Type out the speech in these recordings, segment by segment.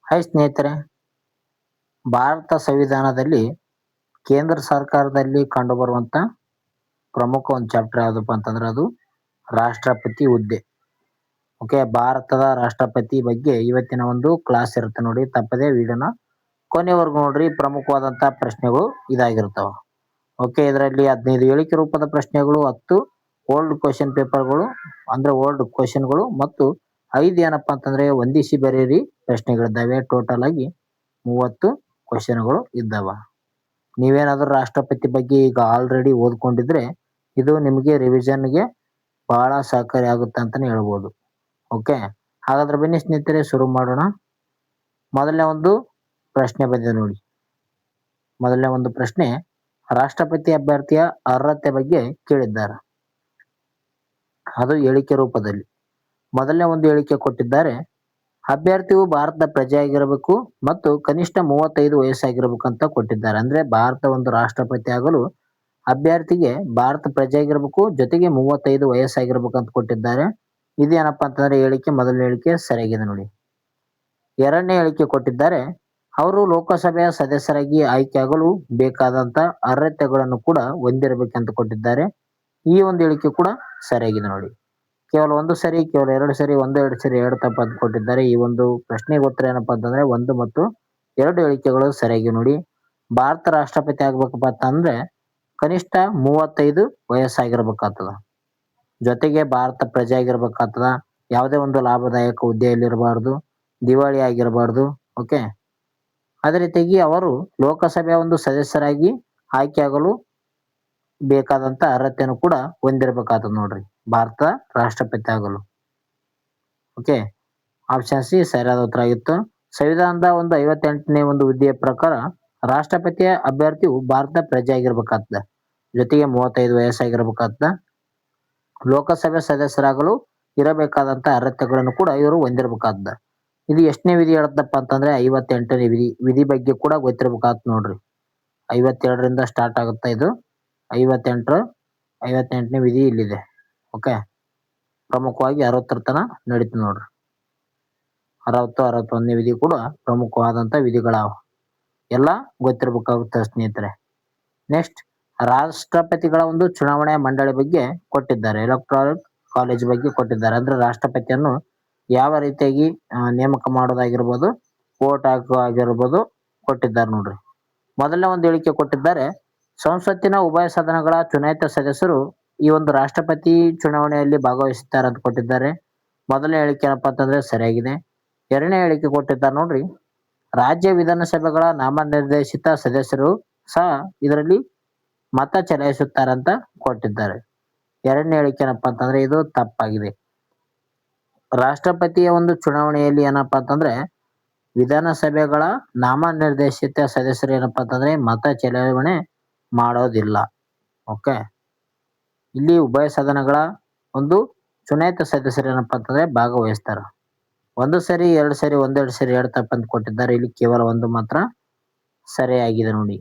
Hi ಸ್ನೇಹಿತರೆ, ಭಾರತ ಸಂವಿಧಾನದಲ್ಲಿ ಕೇಂದ್ರ ಸರ್ಕಾರದಲ್ಲಿ ಕಂಡುಬರುವಂಥ ಪ್ರಮುಖ ಒಂದು ಚಾಪ್ಟರ್ ಯಾವುದಪ್ಪ ಅಂತಂದ್ರೆ ಅದು ರಾಷ್ಟ್ರಪತಿ ಹುದ್ದೆ. ಓಕೆ, ಭಾರತದ ರಾಷ್ಟ್ರಪತಿ ಬಗ್ಗೆ ಇವತ್ತಿನ ಒಂದು ಕ್ಲಾಸ್ ಇರುತ್ತೆ ನೋಡಿ. ತಪ್ಪದೇ ವಿಡಿಯೋನ ಕೊನೆವರೆಗೂ ನೋಡ್ರಿ. ಪ್ರಮುಖವಾದಂಥ ಪ್ರಶ್ನೆಗಳು ಇದಾಗಿರ್ತಾವ. ಓಕೆ, ಇದರಲ್ಲಿ 15 ಹೇಳಿಕೆ ರೂಪದ ಪ್ರಶ್ನೆಗಳು, 10 ಓಲ್ಡ್ ಕ್ವಶನ್ ಪೇಪರ್ಗಳು ಅಂದ್ರೆ ಓಲ್ಡ್ ಕ್ವಶನ್ಗಳು ಮತ್ತು 5 ಏನಪ್ಪ ಅಂತಂದ್ರೆ ಹೊಂದಿಸಿ ಬರೀರಿ ಪ್ರಶ್ನೆಗಳಿದ್ದಾವೆ. ಟೋಟಲ್ ಆಗಿ 30 ಕ್ವಶನ್ಗಳು ಇದ್ದಾವ. ನೀವೇನಾದ್ರೂ ರಾಷ್ಟ್ರಪತಿ ಬಗ್ಗೆ ಈಗ ಆಲ್ರೆಡಿ ಓದ್ಕೊಂಡಿದ್ರೆ ಇದು ನಿಮಗೆ ರಿವಿಷನ್ಗೆ ಬಹಳ ಸಹಕಾರಿ ಆಗುತ್ತೆ ಅಂತಾನೆ ಹೇಳ್ಬೋದು. ಓಕೆ, ಹಾಗಾದ್ರೆ ಬನ್ನಿ ಸ್ನೇಹಿತರೆ ಶುರು ಮಾಡೋಣ. ಮೊದಲನೇ ಒಂದು ಪ್ರಶ್ನೆ ಬಂದಿದೆ ನೋಡಿ. ಮೊದಲನೇ ಒಂದು ಪ್ರಶ್ನೆ, ರಾಷ್ಟ್ರಪತಿ ಅಭ್ಯರ್ಥಿಯ ಅರ್ಹತೆ ಬಗ್ಗೆ ಕೇಳಿದ್ದಾರೆ. ಅದು ಹೇಳಿಕೆ ರೂಪದಲ್ಲಿ. ಮೊದಲನೇ ಒಂದು ಹೇಳಿಕೆ ಕೊಟ್ಟಿದ್ದಾರೆ, ಅಭ್ಯರ್ಥಿಯು ಭಾರತದ ಪ್ರಜೆಯಾಗಿರಬೇಕು ಮತ್ತು ಕನಿಷ್ಠ 35 ವಯಸ್ಸಾಗಿರ್ಬೇಕು ಅಂತ ಕೊಟ್ಟಿದ್ದಾರೆ. ಅಂದ್ರೆ ಭಾರತ ಒಂದು ರಾಷ್ಟ್ರಪತಿ ಆಗಲು ಅಭ್ಯರ್ಥಿಗೆ ಭಾರತ ಪ್ರಜೆಯಾಗಿರ್ಬೇಕು, ಜೊತೆಗೆ 35 ವಯಸ್ಸಾಗಿರ್ಬೇಕು ಅಂತ ಕೊಟ್ಟಿದ್ದಾರೆ. ಇದೇನಪ್ಪಾ ಅಂತಂದ್ರೆ ಹೇಳಿಕೆ, ಮೊದಲನೇ ಹೇಳಿಕೆ ಸರಿಯಾಗಿದೆ ನೋಡಿ. ಎರಡನೇ ಹೇಳಿಕೆ ಕೊಟ್ಟಿದ್ದಾರೆ, ಅವರು ಲೋಕಸಭೆಯ ಸದಸ್ಯರಾಗಿ ಆಯ್ಕೆಯಾಗಲು ಬೇಕಾದಂತ ಅರ್ಹತೆಗಳನ್ನು ಕೂಡ ಹೊಂದಿರಬೇಕಂತ ಕೊಟ್ಟಿದ್ದಾರೆ. ಈ ಒಂದು ಹೇಳಿಕೆ ಕೂಡ ಸರಿಯಾಗಿದೆ ನೋಡಿ. ಕೇವಲ ಒಂದು ಸರಿ, ಕೇವಲ ಎರಡು ಸರಿ, ಎರಡು ಸರಿ, ಎರಡು ತಪ್ಪು ಅಂತ ಕೊಟ್ಟಿದ್ದಾರೆ. ಈ ಒಂದು ಪ್ರಶ್ನೆಗೆ ಉತ್ತರ ಏನಪ್ಪಾ ಅಂತಂದ್ರೆ 1 ಮತ್ತು 2 ಹೇಳಿಕೆಗಳು ಸರಿಯಾಗಿ ನೋಡಿ. ಭಾರತ ರಾಷ್ಟ್ರಪತಿ ಆಗ್ಬೇಕಪ್ಪ ಅಂತಂದ್ರೆ ಕನಿಷ್ಠ 35 ವಯಸ್ಸಾಗಿರ್ಬೇಕಾಗ್ತದ. ಜೊತೆಗೆ ಭಾರತ ಪ್ರಜೆ ಆಗಿರ್ಬೇಕಾಗ್ತದ. ಯಾವುದೇ ಒಂದು ಲಾಭದಾಯಕ ಹುದ್ದೆಯಲ್ಲಿರಬಾರ್ದು, ದಿವಾಳಿ ಆಗಿರಬಾರ್ದು. ಓಕೆ, ಅದೇ ರೀತಿಯಾಗಿ ಅವರು ಲೋಕಸಭೆಯ ಒಂದು ಸದಸ್ಯರಾಗಿ ಆಯ್ಕೆಯಾಗಲು ಬೇಕಾದಂತ ಅರ್ಹತೆಯನ್ನು ಕೂಡ ಹೊಂದಿರಬೇಕಾಗ್ತದ ನೋಡ್ರಿ ಭಾರತ ರಾಷ್ಟ್ರಪತಿ ಆಗಲು. ಓಕೆ, ಆಪ್ಷನ್ ಸಿ ಸರಿಯಾದ ಉತ್ತರ ಆಗಿತ್ತು. ಸಂವಿಧಾನದ ಒಂದು 58ನೇ ಒಂದು ಹುದ್ದೆಯ ಪ್ರಕಾರ ರಾಷ್ಟ್ರಪತಿಯ ಅಭ್ಯರ್ಥಿಯು ಭಾರತ ಪ್ರಜೆ ಆಗಿರ್ಬೇಕಾಗ್ತದೆ, ಜೊತೆಗೆ 35 ವಯಸ್ಸಾಗಿರ್ಬೇಕಾಗ್ತದ. ಲೋಕಸಭೆ ಸದಸ್ಯರಾಗಲು ಇರಬೇಕಾದಂತ ಅರ್ಹತೆಗಳನ್ನು ಕೂಡ ಇವರು ಹೊಂದಿರಬೇಕಾಗ್ತದ. ಇದು ಎಷ್ಟನೇ ವಿಧಿ ಹೇಳುತ್ತಪ್ಪ ಅಂತಂದ್ರೆ 58ನೇ ವಿಧಿ ಬಗ್ಗೆ ಕೂಡ ಗೊತ್ತಿರ್ಬೇಕಾಗ್ತದೆ ನೋಡ್ರಿ. 52ರಿಂದ ಸ್ಟಾರ್ಟ್ ಆಗುತ್ತೆ ಇದು. 58ನೇ ವಿಧಿ ಇಲ್ಲಿದೆ. ಓಕೆ, ಪ್ರಮುಖವಾಗಿ 60ರ ತನ ನಡೀತು ನೋಡ್ರಿ. 60, 61ನೇ ವಿಧಿ ಕೂಡ ಪ್ರಮುಖವಾದಂತ ವಿಧಿಗಳಾವ. ಎಲ್ಲ ಗೊತ್ತಿರ್ಬೇಕಾಗುತ್ತೆ ಸ್ನೇಹಿತರೆ. ನೆಕ್ಸ್ಟ್, ರಾಷ್ಟ್ರಪತಿಗಳ ಒಂದು ಚುನಾವಣೆಯ ಮಂಡಳಿ ಬಗ್ಗೆ ಕೊಟ್ಟಿದ್ದಾರೆ. ಎಲೆಕ್ಟ್ರಾಲ್ ಕಾಲೇಜ್ ಬಗ್ಗೆ ಕೊಟ್ಟಿದ್ದಾರೆ. ಅಂದ್ರೆ ರಾಷ್ಟ್ರಪತಿಯನ್ನು ಯಾವ ರೀತಿಯಾಗಿ ನೇಮಕ ಮಾಡೋದಾಗಿರ್ಬೋದು, ವೋಟ್ ಹಾಕುವಾಗಿರ್ಬೋದು ಕೊಟ್ಟಿದ್ದಾರೆ ನೋಡ್ರಿ. ಮೊದಲನೇ ಒಂದು ಹೇಳಿಕೆ ಕೊಟ್ಟಿದ್ದಾರೆ, ಸಂಸತ್ತಿನ ಉಭಯ ಸದನಗಳ ಚುನಾಯಿತ ಸದಸ್ಯರು ಈ ಒಂದು ರಾಷ್ಟ್ರಪತಿ ಚುನಾವಣೆಯಲ್ಲಿ ಭಾಗವಹಿಸುತ್ತಾರೆ ಅಂತ ಕೊಟ್ಟಿದ್ದಾರೆ. ಮೊದಲನೇ ಹೇಳಿಕೆ ಏನಪ್ಪಾ ಅಂತಂದ್ರೆ ಸರಿಯಾಗಿದೆ. ಎರಡನೇ ಹೇಳಿಕೆ ಕೊಟ್ಟಿದ್ದಾರೆ ನೋಡ್ರಿ, ರಾಜ್ಯ ವಿಧಾನಸಭೆಗಳ ನಾಮನಿರ್ದೇಶಿತ ಸದಸ್ಯರು ಸಹ ಇದರಲ್ಲಿ ಮತ ಚಲಾಯಿಸುತ್ತಾರಂತ ಕೊಟ್ಟಿದ್ದಾರೆ. ಎರಡನೇ ಹೇಳಿಕೆ ಏನಪ್ಪಾ ಅಂತಂದ್ರೆ ಇದು ತಪ್ಪಾಗಿದೆ. ರಾಷ್ಟ್ರಪತಿಯ ಒಂದು ಚುನಾವಣೆಯಲ್ಲಿ ಏನಪ್ಪಾ ಅಂತಂದ್ರೆ ವಿಧಾನಸಭೆಗಳ ನಾಮನಿರ್ದೇಶಿತ ಸದಸ್ಯರು ಏನಪ್ಪಾ ಅಂತಂದ್ರೆ ಮತ ಚಲಾವಣೆ ಮಾಡೋದಿಲ್ಲ. ಓಕೆ, ಇಲ್ಲಿ ಉಭಯ ಸದನಗಳ ಒಂದು ಚುನಾಯಿತ ಸದಸ್ಯರು ಏನಪ್ಪಾ ಅಂತಂದ್ರೆ ಭಾಗವಹಿಸ್ತಾರ. 1 ಸರಿ, 2 ಸರಿ, 2 ಸರಿ, 2 ತಪ್ಪಂತ ಕೊಟ್ಟಿದ್ದಾರೆ. ಇಲ್ಲಿ ಕೇವಲ 1 ಮಾತ್ರ ಸರಿಯಾಗಿದೆ ನೋಡಿ.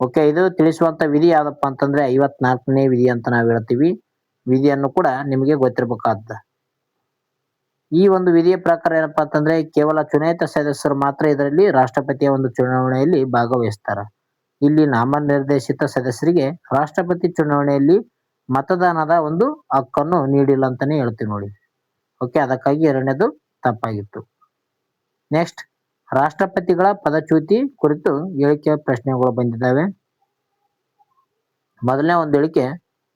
ಓಕೆ, ಇದು ತಿಳಿಸುವಂತ ವಿಧಿ ಯಾವ್ದಪ್ಪ ಅಂತಂದ್ರೆ 54ನೇ ವಿಧಿ ಅಂತ ನಾವು ಹೇಳ್ತೀವಿ. ವಿಧಿಯನ್ನು ಕೂಡ ನಿಮಗೆ ಗೊತ್ತಿರಬೇಕಾದ. ಈ ಒಂದು ವಿಧಿಯ ಪ್ರಕಾರ ಏನಪ್ಪಾ ಅಂತಂದ್ರೆ ಕೇವಲ ಚುನಾಯಿತ ಸದಸ್ಯರು ಮಾತ್ರ ಇದರಲ್ಲಿ ರಾಷ್ಟ್ರಪತಿಯ ಒಂದು ಚುನಾವಣೆಯಲ್ಲಿ ಭಾಗವಹಿಸ್ತಾರ. ಇಲ್ಲಿ ನಾಮನಿರ್ದೇಶಿತ ಸದಸ್ಯರಿಗೆ ರಾಷ್ಟ್ರಪತಿ ಚುನಾವಣೆಯಲ್ಲಿ ಮತದಾನದ ಒಂದು ಹಕ್ಕನ್ನು ನೀಡಿಲ್ಲ ಅಂತಾನೆ ಹೇಳ್ತೀವಿ ನೋಡಿ. ಓಕೆ, ಅದಕ್ಕಾಗಿ ಎರಡನೇದು ತಪ್ಪಾಗಿತ್ತು. ನೆಕ್ಸ್ಟ್, ರಾಷ್ಟ್ರಪತಿಗಳ ಪದಚ್ಯುತಿ ಕುರಿತು ಹೇಳಿಕೆ ಪ್ರಶ್ನೆಗಳು ಬಂದಿದ್ದಾವೆ. ಮೊದಲನೇ ಒಂದು ಹೇಳಿಕೆ,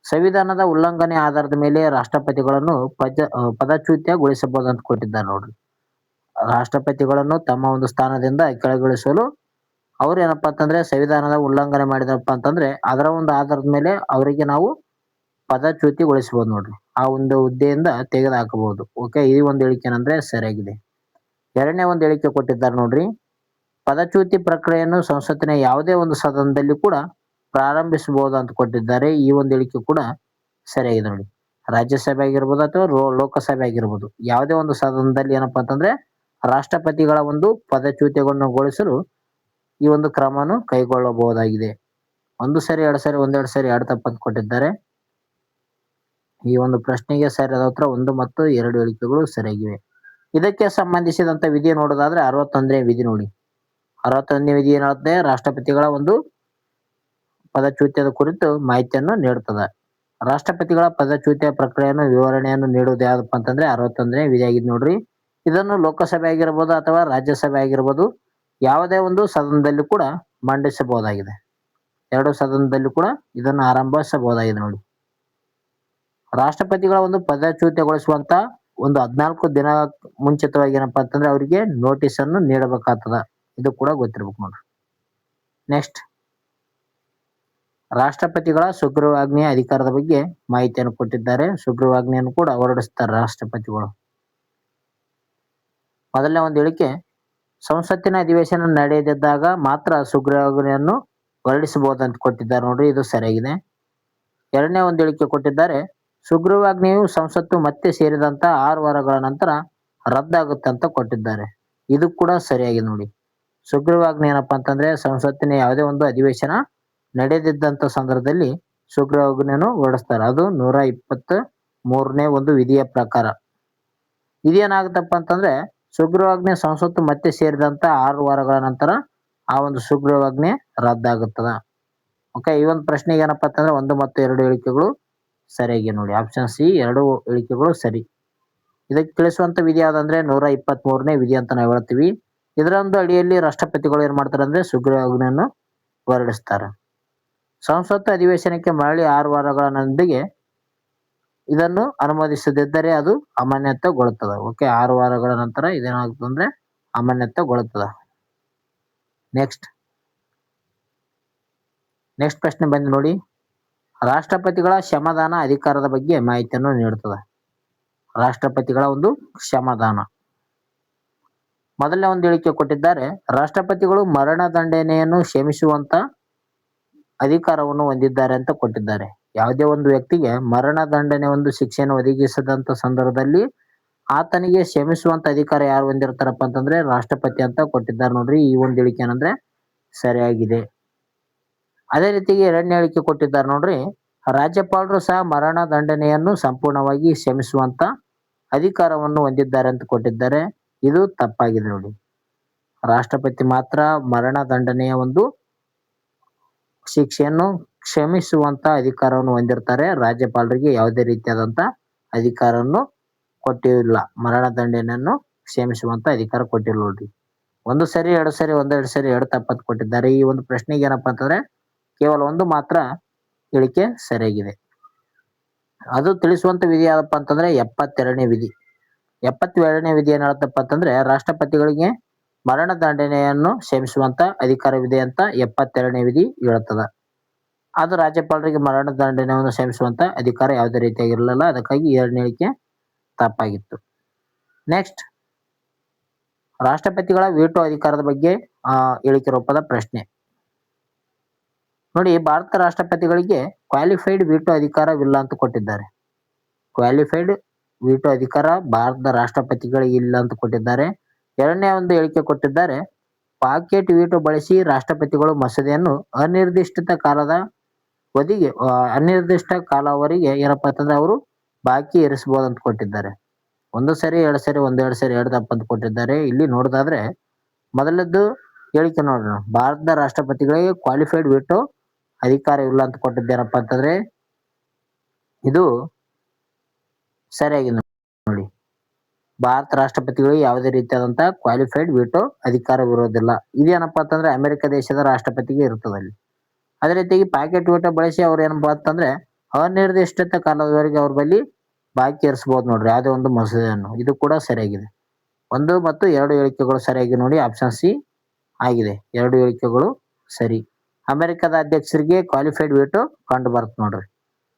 ಸಂವಿಧಾನದ ಉಲ್ಲಂಘನೆ ಆಧಾರದ ಮೇಲೆ ರಾಷ್ಟ್ರಪತಿಗಳನ್ನು ಪದಚ್ಯುತಿಗೊಳಿಸಬಹುದು ಅಂತ ಕೊಟ್ಟಿದ್ದಾರೆ ನೋಡ್ರಿ. ರಾಷ್ಟ್ರಪತಿಗಳನ್ನು ತಮ್ಮ ಒಂದು ಸ್ಥಾನದಿಂದ ಕೆಳಗಿಳಿಸಲು ಅವ್ರು ಏನಪ್ಪಾ ಅಂತಂದ್ರೆ ಸಂವಿಧಾನದ ಉಲ್ಲಂಘನೆ ಮಾಡಿದಪ್ಪ ಅಂತಂದ್ರೆ ಅದರ ಒಂದು ಆಧಾರದ ಮೇಲೆ ಅವರಿಗೆ ನಾವು ಪದಚ್ಯುತಿಗೊಳಿಸಬಹುದು ನೋಡ್ರಿ. ಆ ಒಂದು ಹುದ್ದೆಯಿಂದ ತೆಗೆದು ಹಾಕಬಹುದು. ಓಕೆ, ಈ ಒಂದು ಹೇಳಿಕೆ ಏನಂದ್ರೆ ಸರಿಯಾಗಿದೆ. ಎರಡನೇ ಒಂದು ಹೇಳಿಕೆ ಕೊಟ್ಟಿದ್ದಾರೆ ನೋಡ್ರಿ, ಪದಚ್ಯುತಿ ಪ್ರಕ್ರಿಯೆಯನ್ನು ಸಂಸತ್ತಿನ ಯಾವುದೇ ಒಂದು ಸದನದಲ್ಲಿ ಕೂಡ ಪ್ರಾರಂಭಿಸಬಹುದು ಅಂತ ಕೊಟ್ಟಿದ್ದಾರೆ. ಈ ಒಂದು ಹೇಳಿಕೆ ಕೂಡ ಸರಿಯಾಗಿದೆ ನೋಡಿ. ರಾಜ್ಯಸಭೆ ಆಗಿರ್ಬೋದು ಅಥವಾ ಲೋಕಸಭೆ ಆಗಿರ್ಬೋದು, ಯಾವುದೇ ಒಂದು ಸದನದಲ್ಲಿ ಏನಪ್ಪಾ ಅಂತಂದ್ರೆ ರಾಷ್ಟ್ರಪತಿಗಳ ಒಂದು ಪದಚ್ಯುತಿಗೊಳಿಸಲು ಈ ಒಂದು ಕ್ರಮವನ್ನು ಕೈಗೊಳ್ಳಬಹುದಾಗಿದೆ. 1 ಸರಿ, 2 ಸರಿ, 2 ಸರಿ, 2 ತಪ್ಪಂತ ಕೊಟ್ಟಿದ್ದಾರೆ. ಈ ಒಂದು ಪ್ರಶ್ನೆಗೆ ಸರಿಯಾದ ಉತ್ತರ 1 ಮತ್ತು 2 ಹೇಳಿಕೆಗಳು ಸರಿಯಾಗಿವೆ. ಇದಕ್ಕೆ ಸಂಬಂಧಿಸಿದಂತ ವಿಧಿ ನೋಡೋದಾದ್ರೆ 61ನೇ ವಿಧಿ ನೋಡಿ. 61ನೇ ವಿಧಿ ಏನ್ ಹೇಳುತ್ತೆ, ರಾಷ್ಟ್ರಪತಿಗಳ ಒಂದು ಪದಚ್ಯುತಿಯ ಕುರಿತು ಮಾಹಿತಿಯನ್ನು ನೀಡುತ್ತದೆ. ರಾಷ್ಟ್ರಪತಿಗಳ ಪದಚ್ಯುತಿಯ ಪ್ರಕ್ರಿಯೆಯನ್ನು ವಿವರಣೆಯನ್ನು ನೀಡುವುದು ಯಾವ್ದಪ್ಪ ಅಂತಂದ್ರೆ 61ನೇ ವಿಧಿ ಆಗಿದೆ ನೋಡ್ರಿ. ಇದನ್ನು ಲೋಕಸಭೆ ಆಗಿರ್ಬೋದು ಅಥವಾ ರಾಜ್ಯಸಭೆ ಆಗಿರ್ಬೋದು ಯಾವುದೇ ಒಂದು ಸದನದಲ್ಲಿ ಕೂಡ ಮಂಡಿಸಬಹುದಾಗಿದೆ. ಎರಡು ಸದನದಲ್ಲಿ ಕೂಡ ಇದನ್ನು ಆರಂಭಿಸಬಹುದಾಗಿದೆ ನೋಡಿ. ರಾಷ್ಟ್ರಪತಿಗಳ ಒಂದು ಪದಚ್ಯುತಿಗೊಳಿಸುವಂತ ಒಂದು 14 ದಿನ ಮುಂಚಿತವಾಗಿ ಏನಪ್ಪಾ ಅಂತಂದ್ರೆ ಅವರಿಗೆ ನೋಟಿಸ್ ಅನ್ನು ನೀಡಬೇಕಾಗ್ತದ. ಇದು ಕೂಡ ಗೊತ್ತಿರ್ಬೇಕು ನೋಡ್ರಿ. ನೆಕ್ಸ್ಟ್, ರಾಷ್ಟ್ರಪತಿಗಳ ಸುಗ್ರೀವಾಜ್ಞೆಯ ಅಧಿಕಾರದ ಬಗ್ಗೆ ಮಾಹಿತಿಯನ್ನು ಕೊಟ್ಟಿದ್ದಾರೆ. ಸುಗ್ರೀವಾಜ್ಞೆಯನ್ನು ಕೂಡ ಹೊರಡಿಸ್ತಾರೆ ರಾಷ್ಟ್ರಪತಿಗಳು. ಮೊದಲನೇ ಒಂದು ಹೇಳಿಕೆ, ಸಂಸತ್ತಿನ ಅಧಿವೇಶನ ನಡೆಯದಿದ್ದಾಗ ಮಾತ್ರ ಸುಗ್ರೀವಾಜ್ಞೆಯನ್ನು ಹೊರಡಿಸಬಹುದಂತ ಕೊಟ್ಟಿದ್ದಾರೆ ನೋಡ್ರಿ. ಇದು ಸರಿಯಾಗಿದೆ. ಎರಡನೇ ಒಂದು ಹೇಳಿಕೆ ಕೊಟ್ಟಿದ್ದಾರೆ, ಸುಗ್ರೀವಾಜ್ಞೆಯು ಸಂಸತ್ತು ಮತ್ತೆ ಸೇರಿದಂತ 6 ವಾರಗಳ ನಂತರ ರದ್ದಾಗುತ್ತೆ ಅಂತ ಕೊಟ್ಟಿದ್ದಾರೆ. ಇದು ಕೂಡ ಸರಿಯಾಗಿದೆ ನೋಡಿ. ಸುಗ್ರೀವಾಜ್ಞೆ ಏನಪ್ಪಾ ಅಂತಂದ್ರೆ ಸಂಸತ್ತಿನ ಯಾವುದೇ ಒಂದು ಅಧಿವೇಶನ ನಡೆದಿದ್ದಂತ ಸಂದರ್ಭದಲ್ಲಿ ಸುಗ್ರೀವಾಜ್ಞೆಯನ್ನು ಹೊರಡಿಸ್ತಾರೆ. ಅದು 123ನೇ ಒಂದು ವಿಧಿಯ ಪ್ರಕಾರ. ಇದೇನಾಗುತ್ತಪ್ಪ ಅಂತಂದ್ರೆ ಸುಗ್ರೀವಾಜ್ಞೆ ಸಂಸತ್ತು ಮತ್ತೆ ಸೇರಿದಂತ 6 ವಾರಗಳ ನಂತರ ಆ ಒಂದು ಸುಗ್ರೀವಾಜ್ಞೆ ರದ್ದಾಗುತ್ತದ. ಓಕೆ, ಈ ಒಂದು ಪ್ರಶ್ನೆಗೆ ಏನಪ್ಪಾ ಅಂತಂದ್ರೆ 1 ಮತ್ತು 2 ಹೇಳಿಕೆಗಳು ಸರಿಯಾಗಿ ನೋಡಿ. ಆಪ್ಷನ್ ಸಿ 2 ಹೇಳಿಕೆಗಳು ಸರಿ. ಇದಕ್ಕೆ ತಿಳಿಸುವಂತ ವಿಧಿ ಯಾವ್ದಂದ್ರೆ 123ನೇ ವಿಧಿ ಅಂತ ನಾವು ಹೇಳ್ತೀವಿ. ಇದರೊಂದು ಅಡಿಯಲ್ಲಿ ರಾಷ್ಟ್ರಪತಿಗಳು ಏನ್ ಮಾಡ್ತಾರೆ ಅಂದ್ರೆ ಸುಗ್ರೀವಾಜ್ಞೆಯನ್ನು ಹೊರಡಿಸ್ತಾರೆ. ಸಂಸತ್ತು ಅಧಿವೇಶನಕ್ಕೆ ಮರಳಿ 6 ವಾರಗಳ ನೊಂದಿಗೆ ಇದನ್ನು ಅನುಮೋದಿಸದಿದ್ದರೆ ಅದು ಅಮಾನ್ಯತೆಗೊಳ್ಳುತ್ತದೆ. ಓಕೆ, 6 ವಾರಗಳ ನಂತರ ಇದೇನಾಗುತ್ತದೆ ಅಂದ್ರೆ ಅಮಾನ್ಯತೆಗೊಳ್ಳುತ್ತದೆ. ನೆಕ್ಸ್ಟ್ ಪ್ರಶ್ನೆ ಬಂದು ನೋಡಿ, ರಾಷ್ಟ್ರಪತಿಗಳ ಕ್ಷಮಾದಾನ ಅಧಿಕಾರದ ಬಗ್ಗೆ ಮಾಹಿತಿಯನ್ನು ನೀಡುತ್ತದೆ. ರಾಷ್ಟ್ರಪತಿಗಳ ಒಂದು ಕ್ಷಮಾದಾನ. ಮೊದಲನೇ ಒಂದು ಹೇಳಿಕೆ ಕೊಟ್ಟಿದ್ದಾರೆ, ರಾಷ್ಟ್ರಪತಿಗಳು ಮರಣ ದಂಡನೆಯನ್ನು ಕ್ಷಮಿಸುವಂತ ಅಧಿಕಾರವನ್ನು ಹೊಂದಿದ್ದಾರೆ ಅಂತ ಕೊಟ್ಟಿದ್ದಾರೆ. ಯಾವುದೇ ಒಂದು ವ್ಯಕ್ತಿಗೆ ಮರಣ ದಂಡನೆ ಒಂದು ಶಿಕ್ಷೆಯನ್ನು ಒದಗಿಸದಂತ ಸಂದರ್ಭದಲ್ಲಿ ಆತನಿಗೆ ಕ್ಷಮಿಸುವಂತ ಅಧಿಕಾರ ಯಾರು ಹೊಂದಿರ್ತಾರಪ್ಪ ಅಂತಂದ್ರೆ ರಾಷ್ಟ್ರಪತಿ ಅಂತ ಕೊಟ್ಟಿದ್ದಾರೆ ನೋಡ್ರಿ. ಈ ಒಂದು ಹೇಳಿಕೆ ಏನಂದ್ರೆ ಸರಿಯಾಗಿದೆ. ಅದೇ ರೀತಿಗೆ ಎರಡನೇ ಹೇಳಿಕೆ ಕೊಟ್ಟಿದ್ದಾರೆ ನೋಡ್ರಿ, ರಾಜ್ಯಪಾಲರು ಸಹ ಮರಣ ದಂಡನೆಯನ್ನು ಸಂಪೂರ್ಣವಾಗಿ ಕ್ಷಮಿಸುವಂತ ಅಧಿಕಾರವನ್ನು ಹೊಂದಿದ್ದಾರೆ ಅಂತ ಕೊಟ್ಟಿದ್ದಾರೆ. ಇದು ತಪ್ಪಾಗಿದೆ ನೋಡಿ. ರಾಷ್ಟ್ರಪತಿ ಮಾತ್ರ ಮರಣ ದಂಡನೆಯ ಒಂದು ಶಿಕ್ಷೆಯನ್ನು ಕ್ಷಮಿಸುವಂತ ಅಧಿಕಾರವನ್ನು ಹೊಂದಿರ್ತಾರೆ. ರಾಜ್ಯಪಾಲರಿಗೆ ಯಾವುದೇ ರೀತಿಯಾದಂತ ಅಧಿಕಾರವನ್ನು ಕೊಟ್ಟಿಲ್ಲ. ಮರಣ ದಂಡನೆಯನ್ನು ಕ್ಷಮಿಸುವಂತ ಅಧಿಕಾರ ಕೊಟ್ಟಿಲ್ಲ ನೋಡ್ರಿ. 1 ಸರಿ 2 ಸರಿ 1-2 ಸರಿ 2 ತಪ್ಪತ್ತು ಕೊಟ್ಟಿದ್ದಾರೆ. ಈ ಒಂದು ಪ್ರಶ್ನೆಗೆ ಏನಪ್ಪಾ ಅಂತಂದ್ರೆ ಕೇವಲ 1 ಮಾತ್ರ ಹೇಳಿಕೆ ಸರಿಯಾಗಿದೆ. ಅದು ತಿಳಿಸುವಂತ ವಿಧಿ ಯಾವ್ದಪ್ಪ ಅಂತಂದ್ರೆ 72ನೇ ವಿಧಿ. 72ನೇ ವಿಧಿ ಏನ್ ಹೇಳುತ್ತಪ್ಪ ಅಂತಂದ್ರೆ ರಾಷ್ಟ್ರಪತಿಗಳಿಗೆ ಮರಣ ದಂಡನೆಯನ್ನು ಕ್ಷಮಿಸುವಂತ ಅಧಿಕಾರವಿದೆ ಅಂತ 72ನೇ ವಿಧಿ ಹೇಳುತ್ತದೆ. ಅದು ರಾಜ್ಯಪಾಲರಿಗೆ ಮರಣ ದಂಡನೆಯನ್ನು ಕ್ಷಮಿಸುವಂತ ಅಧಿಕಾರ ಯಾವುದೇ ರೀತಿಯಾಗಿರಲಿಲ್ಲ. ಅದಕ್ಕಾಗಿ 2ನೇ ಹೇಳಿಕೆ ತಪ್ಪಾಗಿತ್ತು. ನೆಕ್ಸ್ಟ್, ರಾಷ್ಟ್ರಪತಿಗಳ ವೀಟೋ ಅಧಿಕಾರದ ಬಗ್ಗೆ ಹೇಳಿಕೆ ರೂಪದ ಪ್ರಶ್ನೆ ನೋಡಿ. ಭಾರತ ರಾಷ್ಟ್ರಪತಿಗಳಿಗೆ ಕ್ವಾಲಿಫೈಡ್ ವೀಟೋ ಅಧಿಕಾರವಿಲ್ಲ ಅಂತ ಕೊಟ್ಟಿದ್ದಾರೆ. ಕ್ವಾಲಿಫೈಡ್ ವೀಟೋ ಅಧಿಕಾರ ಭಾರತದ ರಾಷ್ಟ್ರಪತಿಗಳಿಗೆ ಇಲ್ಲ ಅಂತ ಕೊಟ್ಟಿದ್ದಾರೆ. ಎರಡನೇ ಒಂದು ಹೇಳಿಕೆ ಕೊಟ್ಟಿದ್ದಾರೆ, ಪಾಕೆಟ್ ವೀಟೋ ಬಳಸಿ ರಾಷ್ಟ್ರಪತಿಗಳು ಮಸೂದೆಯನ್ನು ಅನಿರ್ದಿಷ್ಟ ಕಾಲವರೆಗೆ ಏನಪ್ಪಾ ಅಂತಂದ್ರೆ ಅವರು ಬಾಕಿ ಇರಿಸಬಹುದು ಅಂತ ಕೊಟ್ಟಿದ್ದಾರೆ. 1 ಸರಿ 2 ಸರಿ 1-2 ಸರಿ 2 ತಪ್ಪಂತ ಕೊಟ್ಟಿದ್ದಾರೆ. ಇಲ್ಲಿ ನೋಡೋದಾದ್ರೆ ಮೊದಲದ್ದು ಹೇಳಿಕೆ ನೋಡೋಣ, ಭಾರತದ ರಾಷ್ಟ್ರಪತಿಗಳಿಗೆ ಕ್ವಾಲಿಫೈಡ್ ವೀಟೋ ಅಧಿಕಾರವಿಲ್ಲ ಅಂತ ಕೊಟ್ಟಿದ್ದೇನಪ್ಪ ಅಂತಂದ್ರೆ ಇದು ಸರಿಯಾಗಿ ನೋಡಿ. ಭಾರತ ರಾಷ್ಟ್ರಪತಿಗಳಿಗೆ ಯಾವುದೇ ರೀತಿಯಾದಂತಹ ಕ್ವಾಲಿಫೈಡ್ ವೀಟೋ ಅಧಿಕಾರವಿರೋದಿಲ್ಲ. ಇದೇನಪ್ಪಾ ಅಂತಂದ್ರೆ ಅಮೆರಿಕ ದೇಶದ ರಾಷ್ಟ್ರಪತಿಗೆ ಇರ್ತದೆ ಅಲ್ಲಿ. ಅದೇ ರೀತಿಯಾಗಿ ಪ್ಯಾಕೆಟ್ ವೀಟೋ ಬಳಸಿ ಅವ್ರು ಏನಪ್ಪಾ ಅಂತಂದ್ರೆ ಅನಿರ್ದಿಷ್ಟ ಕಾಲದವರೆಗೆ ಅವ್ರ ಬಳಿ ಬಾಕಿ ಇರಿಸಬಹುದು ನೋಡ್ರಿ ಯಾವುದೇ ಒಂದು ಮಸೂದೆಯನ್ನು. ಇದು ಕೂಡ ಸರಿಯಾಗಿದೆ. 1 ಮತ್ತು 2 ಹೇಳಿಕೆಗಳು ಸರಿಯಾಗಿ ನೋಡಿ. ಆಪ್ಷನ್ ಸಿ ಆಗಿದೆ. 2 ಹೇಳಿಕೆಗಳು ಸರಿ. ಅಮೆರಿಕದ ಅಧ್ಯಕ್ಷರಿಗೆ ಕ್ವಾಲಿಫೈಡ್ ವೀಟೋ ಕಂಡು ಬರುತ್ತೆ ನೋಡ್ರಿ.